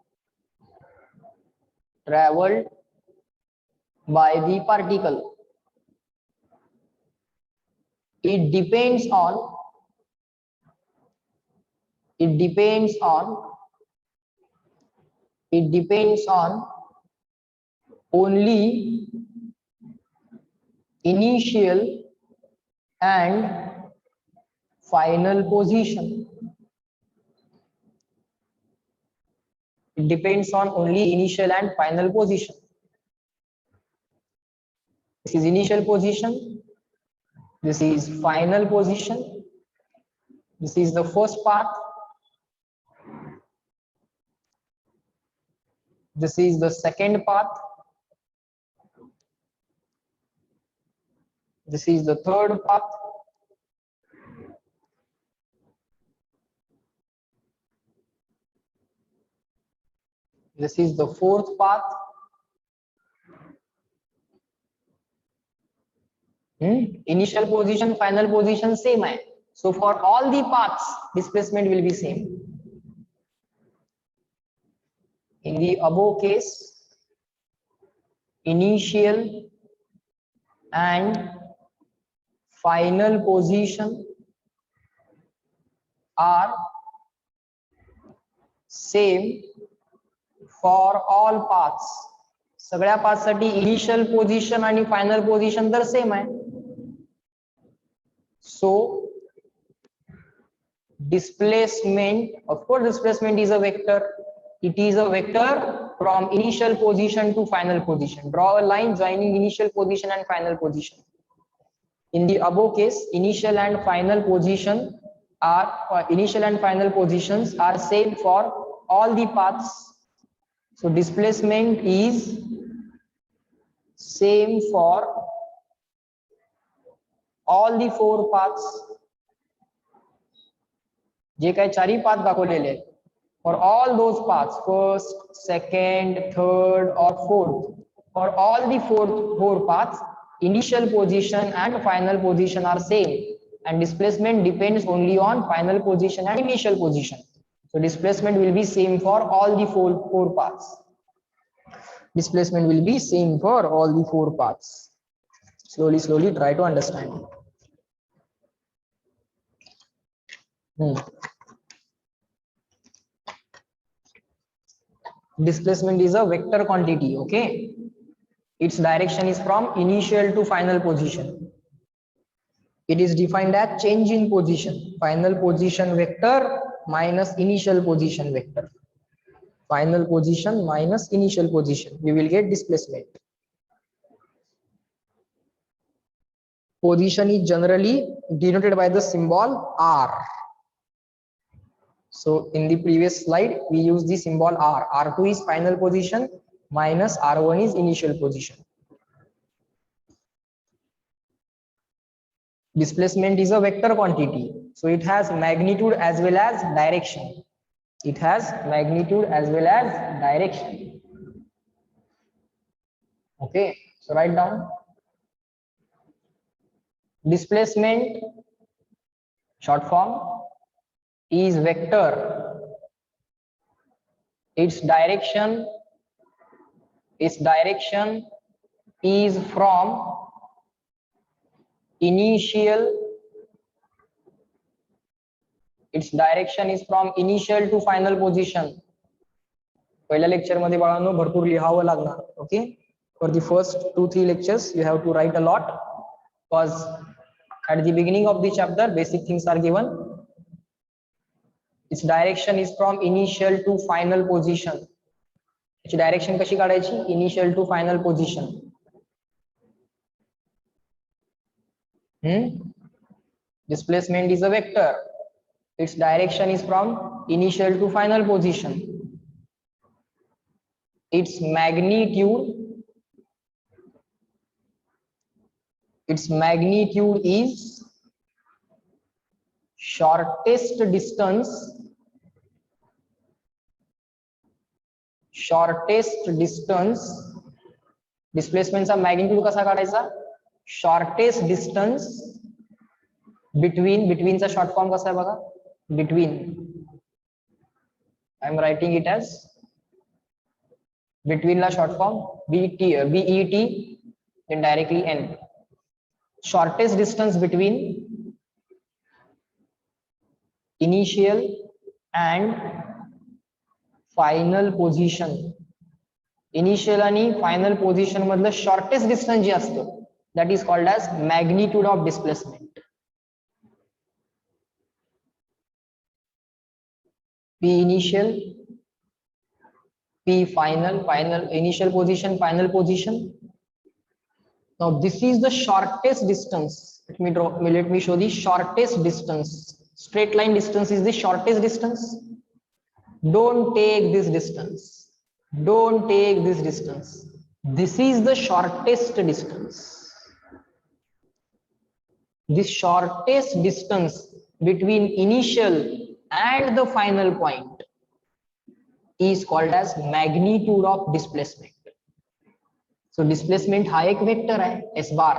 It depends on only initial and final position. It depends on only initial and final position. This is initial position. This is final position. This is the first path. This is the second path. This is the third path. This is the fourth path. Initial position, final position same hai. So for all the paths, displacement will be same. In the above case, initial and final position are same for all paths. सगळ्या path साठी initial position आणि final position तर same आहे. So displacement, of course displacement is a vector. It is a vector from initial position to final position. Draw a line joining initial position and final position. In the above case, initial and final positions are same for all the paths. So displacement is same for all the four paths. जे काही चारही path दाखवलेले आहेत, for all those paths, first, second, third or fourth, for all the four paths, initial position and final position are same, and displacement depends only on final position and initial position. So displacement will be same for all the four paths. Displacement will be same for all the four paths. Slowly try to understand. Displacement is a vector quantity. Okay, its direction is from initial to final position. It is defined as change in position, final position vector minus initial position vector. Final position minus initial position, we will get displacement. Position is generally denoted by the symbol R. So in the previous slide we used the symbol R. R2 is final position minus R1 is initial position. Displacement is a vector quantity, so it has magnitude as well as direction. It has magnitude as well as direction. Okay, so write down. Displacement, short form, is vector. Its direction is from initial to final position. पहिल्या lecture मध्ये बाळांनो भरपूर लिहावं लागणार. Okay, for the first 2-3 lectures you have to write a lot, because at the beginning of the chapter basic things are given. its direction is from initial to final position. its direction कशी काढायची? Initial to final position. Displacement is a vector. Its direction is from initial to final position. Its magnitude is shortest distance displacement चा magnitude कसा काढायचा? shortest distance between चा short form कसा आहे बघा? between, I am writing it as between La short form bet, then directly n. shortest distance between initial and final position. initial आणि final position मधलं shortest distance जे असतं that is called as magnitude of displacement. P initial, P final, initial position, final position. Now this is the shortest distance. Let me show the shortest distance. Straight line distance is the shortest distance. Don't take this distance. This is the shortest distance. This shortest distance between initial and the final point is called as magnitude of displacement. So displacement हा एक vector आहे s bar,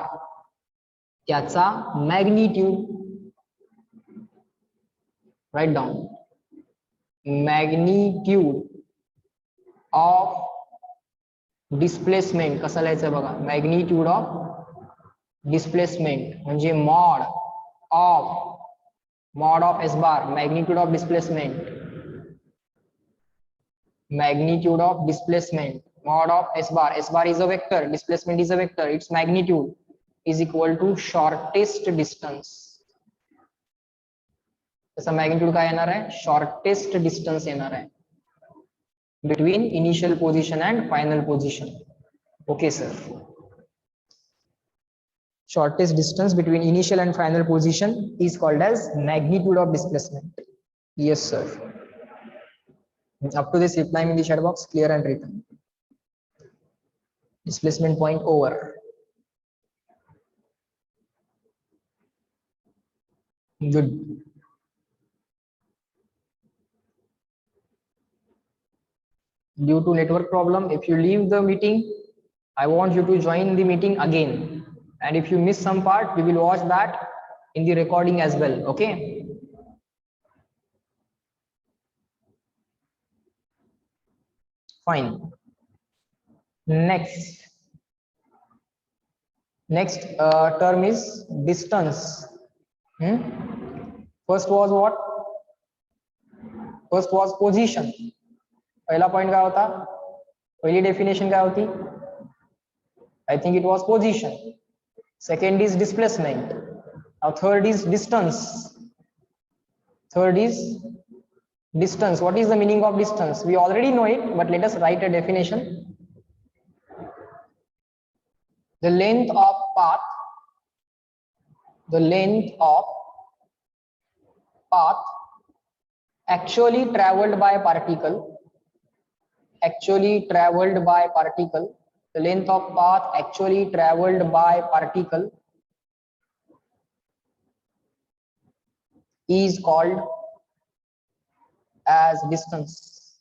त्याचा magnitude, write down, magnitude of displacement कसं लिहायचं बघा? magnitude of displacement म्हणजे mod of s bar, magnitude of displacement, mod of s bar. S bar is a vector, displacement is a vector, its magnitude is equal to shortest distance. त्याचा magnitude काय येणार आहे? shortest distance येणार आहे between initial position and final position. Okay sir, shortest distance between initial and final position is called as magnitude of displacement. Yes sir. Up to this, reply me in the chat box, clear and written. Displacement point over. Good. Due to network problem, if you leave the meeting, I want you to join the meeting again. And if you miss some part, we will watch that in the recording as well. Okay. Fine. Next term is distance. First was what? First was position. पहला point काय होता? पहली definition काय होती? I think it was position. Second is displacement. Now third is distance. What is the meaning of distance? We already know it, but let us write a definition. The length of path actually traveled by particle. The length of path actually traveled by particle is called as distance.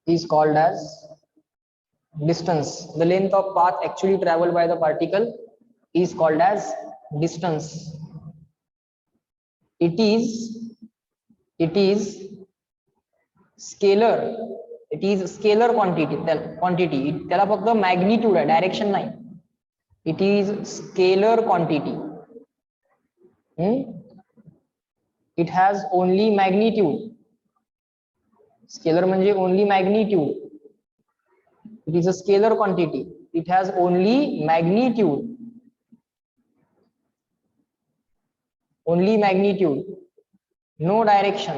The length of path actually traveled by the particle is called as distance. It is scalar. It is scalar quantity. त्याला फक्त magnitude आहे, direction नाही. It is scalar quantity. It has only magnitude. Scalar म्हणजे only magnitude. It is a scalar quantity. It has only magnitude. No direction,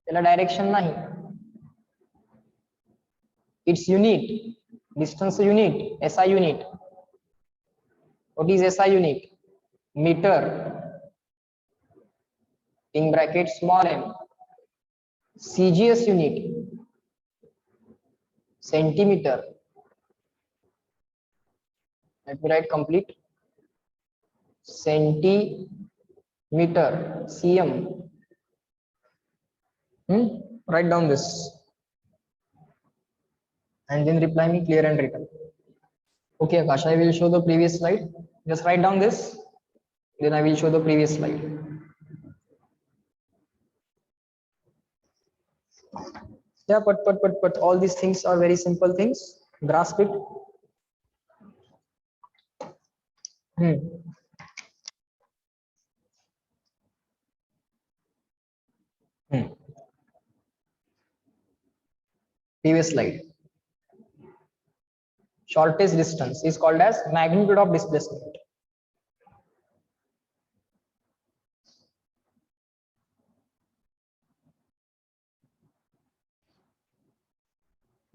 त्याला direction नाही. Its unit, distance unit, SI unit. What is SI unit? Meter in bracket small m. CGS unit, centimeter. Let me write complete. Centimeter, cm. Write down this and then reply me clear and written. Okay, Akash, I will show the previous slide. Just write down this, then I will show the previous slide. Yeah, but all these things are very simple things. Grasp it. Previous slide. Shortest distance is called as magnitude of displacement.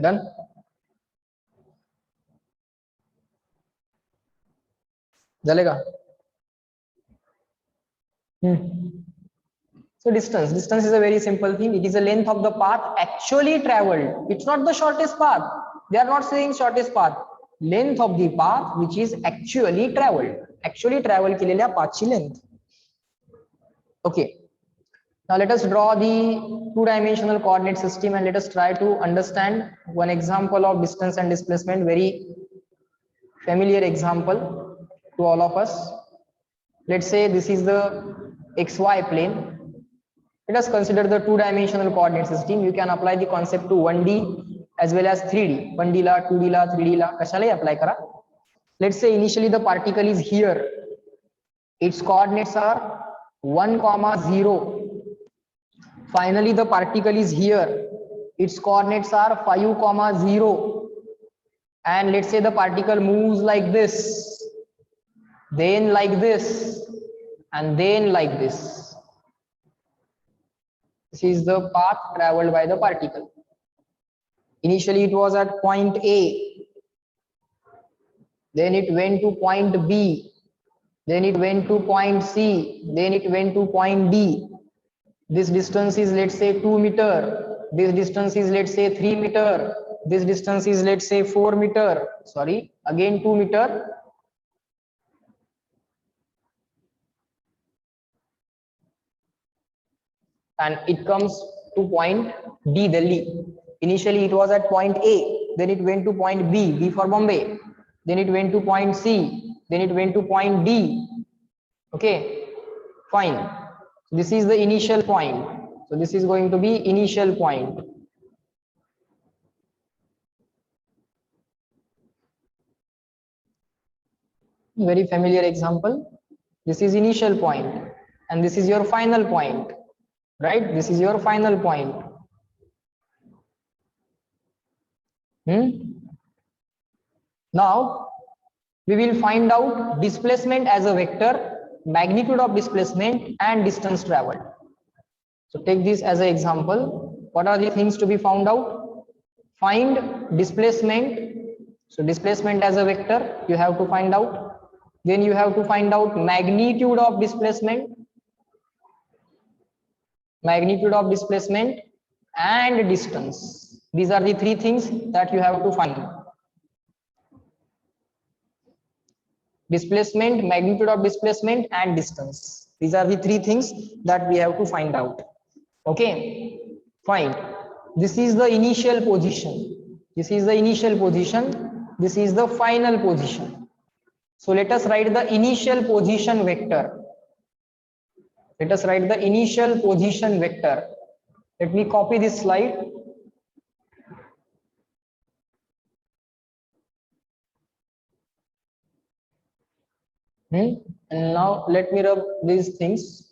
Done? चलेगा? So distance is a very simple thing. It is the length of the path actually traveled. It's not the shortest path. They are not saying shortest path. Length of the path which is actually traveled. Actually travel केलेल्या pathची length. Okay. Now let us draw the two-dimensional coordinate system and let us try to understand one example of distance and displacement. Very familiar example to all of us. Let's say this is the XY plane. Let us consider the two-dimensional coordinate system. You can apply the concept to 1D as well as 3D. 1D la, 2D la, 3D la. कशालाही apply करा. Let's say initially the particle is here. Its coordinates are 1, 0. Finally the particle is here. Its coordinates are 5, 0. And let's say the particle moves like this, then like this, and then like this. This is the path traveled by the particle. Initially it was at point A, then it went to point B, then it went to point C, then it went to point D. This distance is, let's say, 2 meter. This distance is, let's say, 3 meter. This distance is, let's say, 4 meter. Sorry, again 2 meter. And it comes to point D, Delhi. Initially it was at point A, then it went to point B, B for Bombay. Then it went to point C, then it went to point D. Okay, fine. This is the initial point. So this is going to be initial point. Very familiar example. This is initial point and this is your final point, right? This is your final point. Now we will find out displacement as a vector, magnitude of displacement and distance traveled. So take this as an example. What are the things to be found out? Find displacement. So displacement as a vector you have to find out. Then you have to find out magnitude of displacement, and distance. These are the three things that you have to find. Displacement, magnitude of displacement and distance. These are the three things that we have to find out. Okay, fine. This is the initial position. This is the initial position. This is the final position. So let us write the initial position vector. Let us write the initial position vector. Let me copy this slide. And now let me rub these things.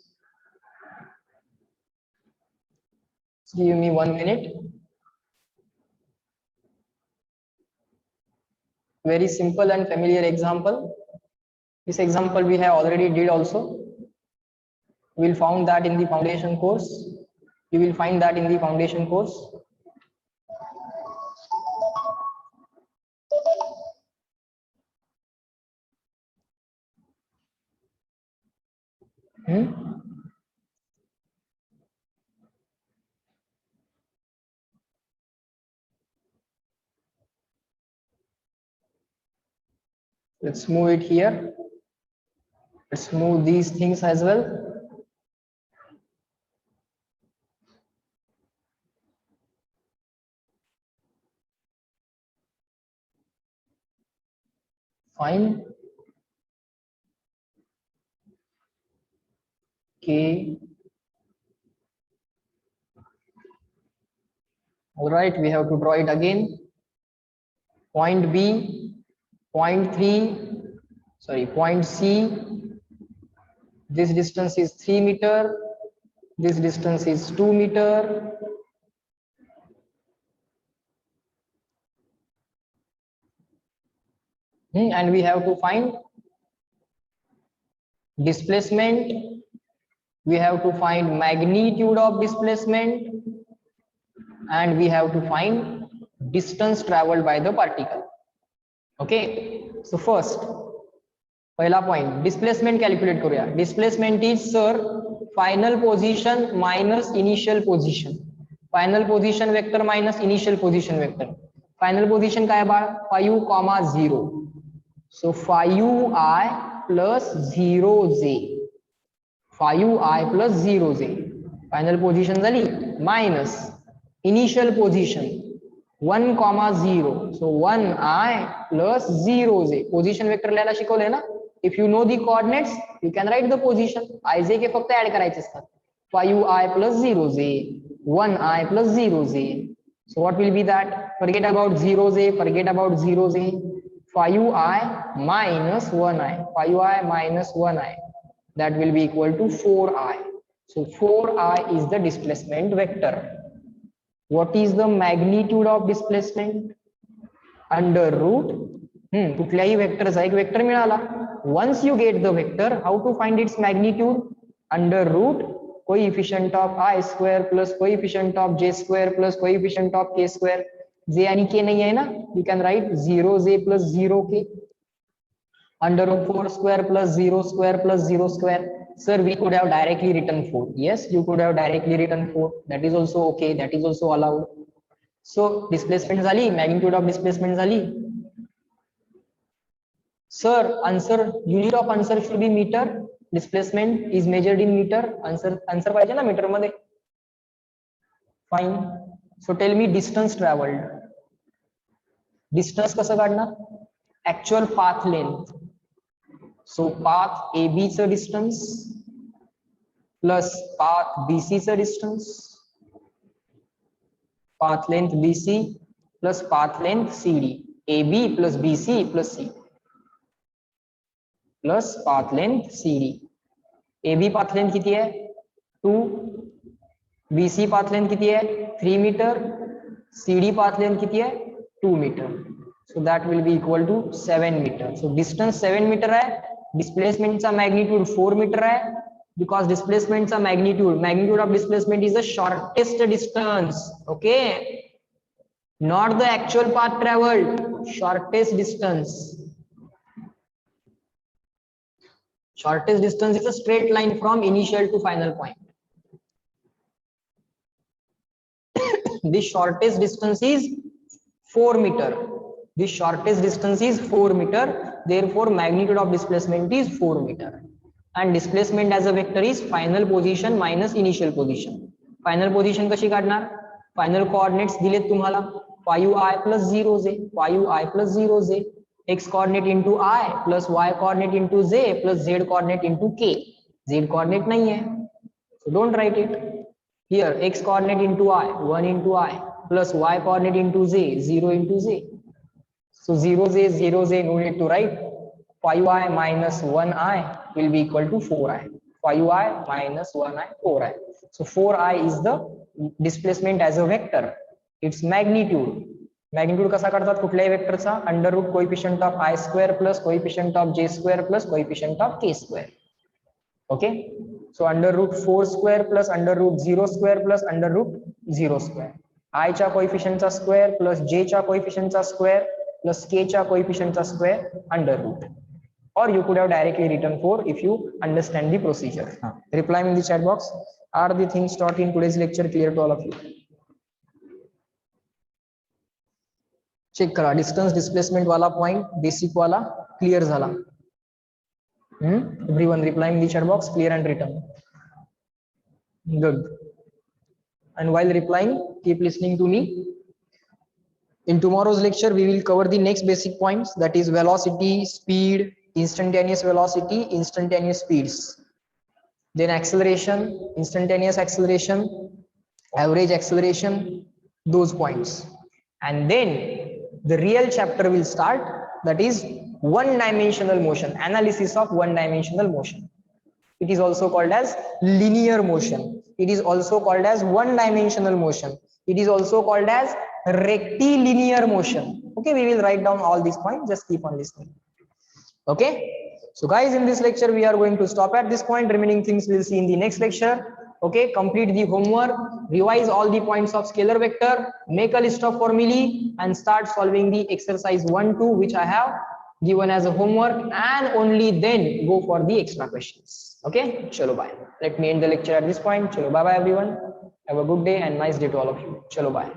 Give me 1 minute. Very simple and familiar example. This example we have already did also. You will find that in the foundation course. You will find that in the foundation course. Let's move it here. Let's move these things as well. Fine. Okay. All right, we have to draw it again. Point B, point 3, sorry, point C. This distance is 3 meter. This distance is 2 meter. And we have to find displacement. We have to find magnitude of displacement, and we have to find distance traveled by the particle. Okay, so first, पहिला point, displacement calculate करूया. Displacement is, sir, final position minus initial position. Final position vector minus initial position vector. Final position काय बाळ? 5, 0. So 5i plus 0j. 5i plus 0j. Final position झाली minus initial position 1, 0. So 1i plus 0j. Position vector लिहायला शिकवलंय ना. If you know the coordinates, you can write the position. ij के फक्त add करायचे असतात. 5i plus 0j, 1i plus 0j. So what will be that? Forget about 0j. Forget about 0j. 5i minus 1i. 5i minus 1i. That will be equal to 4i. So 4i is the displacement vector. What is the magnitude of displacement? Under root. कुठल्याही वेक्टरचा एक vector मिळाला. Once you get the vector, how to find its magnitude? Under root coefficient of I square plus coefficient of j square plus coefficient of k square. j आणि k नहीं है ना? You can write 0j plus 0k. Under root 4 square plus 0 square plus 0 square. Sir, we could have directly written 4. Yes, you could have directly written 4. That is also okay. That is also allowed. So displacement झाली, magnitude of displacement झाली. Sir, answer, unit of answer should be meter. Displacement is measured in meter. Answer पाहिजे ना metre मध्ये. Fine. So tell me distance traveled. Distance कसं काढणार? Actual path length. So path AB च distance plus path BC च distance. Path length BC plus path length CD. AB plus BC plus C. Plus path length CD. AB path length किती है? 2. BC path length किती है? 3 meter. CD path length किती है? 2 meter. So that will be equal to 7 meter. So distance 7 meter है. Displacement चा magnitude 4 meter है. Because displacement चा magnitude of displacement is the shortest distance. Okay. Not the actual path traveled. Shortest distance. Shortest distance is a straight line from initial to final point. The shortest distance is 4 meter. The shortest distance is 4 meter. Therefore, magnitude of displacement is 4 meter. And displacement as a vector is final position minus initial position. Final position कशी काढणार? Final coordinates दिलेत तुम्हाला. 5i plus 0j. 5i plus 0j. X coordinate into I plus Y coordinate into Z plus Z coordinate into K. Z coordinate नहीं है. So don't write it. Here X coordinate into I, 1 into I plus Y coordinate into Z, 0 into Z. So 0j, 0j, no need to write. 5i minus 1i will be equal to 4i. 5i minus 1i, 4i. So 4i is the displacement as a vector. Its magnitude. Magnitude कसा काढतात कुठल्याही वेक्टरचा? Under root coefficient of I square plus coefficient of J square plus coefficient of K square. Okay. So under root 4 square plus under root 0 square plus under root 0 square. I चा coefficient चा square plus j चा coefficient चा square plus k चा coefficient चा square under root. Or you could have directly written 4 if you understand the procedure. Reply me in the chat box. Are the things taught in today's lecture clear to all of you? Check करा distance displacement वाला point basic वाला clear झाला. Everyone reply in the chat box clear and written. Good. And while replying, keep listening to me. In tomorrow's lecture, we will cover the next basic points, that is velocity, speed, instantaneous velocity, instantaneous speeds. Then acceleration, instantaneous acceleration, average acceleration, those points. And then the real chapter will start, that is one-dimensional motion, analysis of one-dimensional motion. It is also called as linear motion. It is also called as one-dimensional motion. It is also called as rectilinear motion. Okay, we will write down all these points. Just keep on listening. Okay, so guys, in this lecture we are going to stop at this point. Remaining things we'll see in the next lecture. Okay, complete the homework, revise all the points of scalar vector, make a list of formulae, and start solving the exercise 1, 2, which I have given as a homework, and only then go for the extra questions. Okay, chalo bye. Let me end the lecture at this point. Chalo bye bye everyone. Have a good day and nice day to all of you. Chalo bye.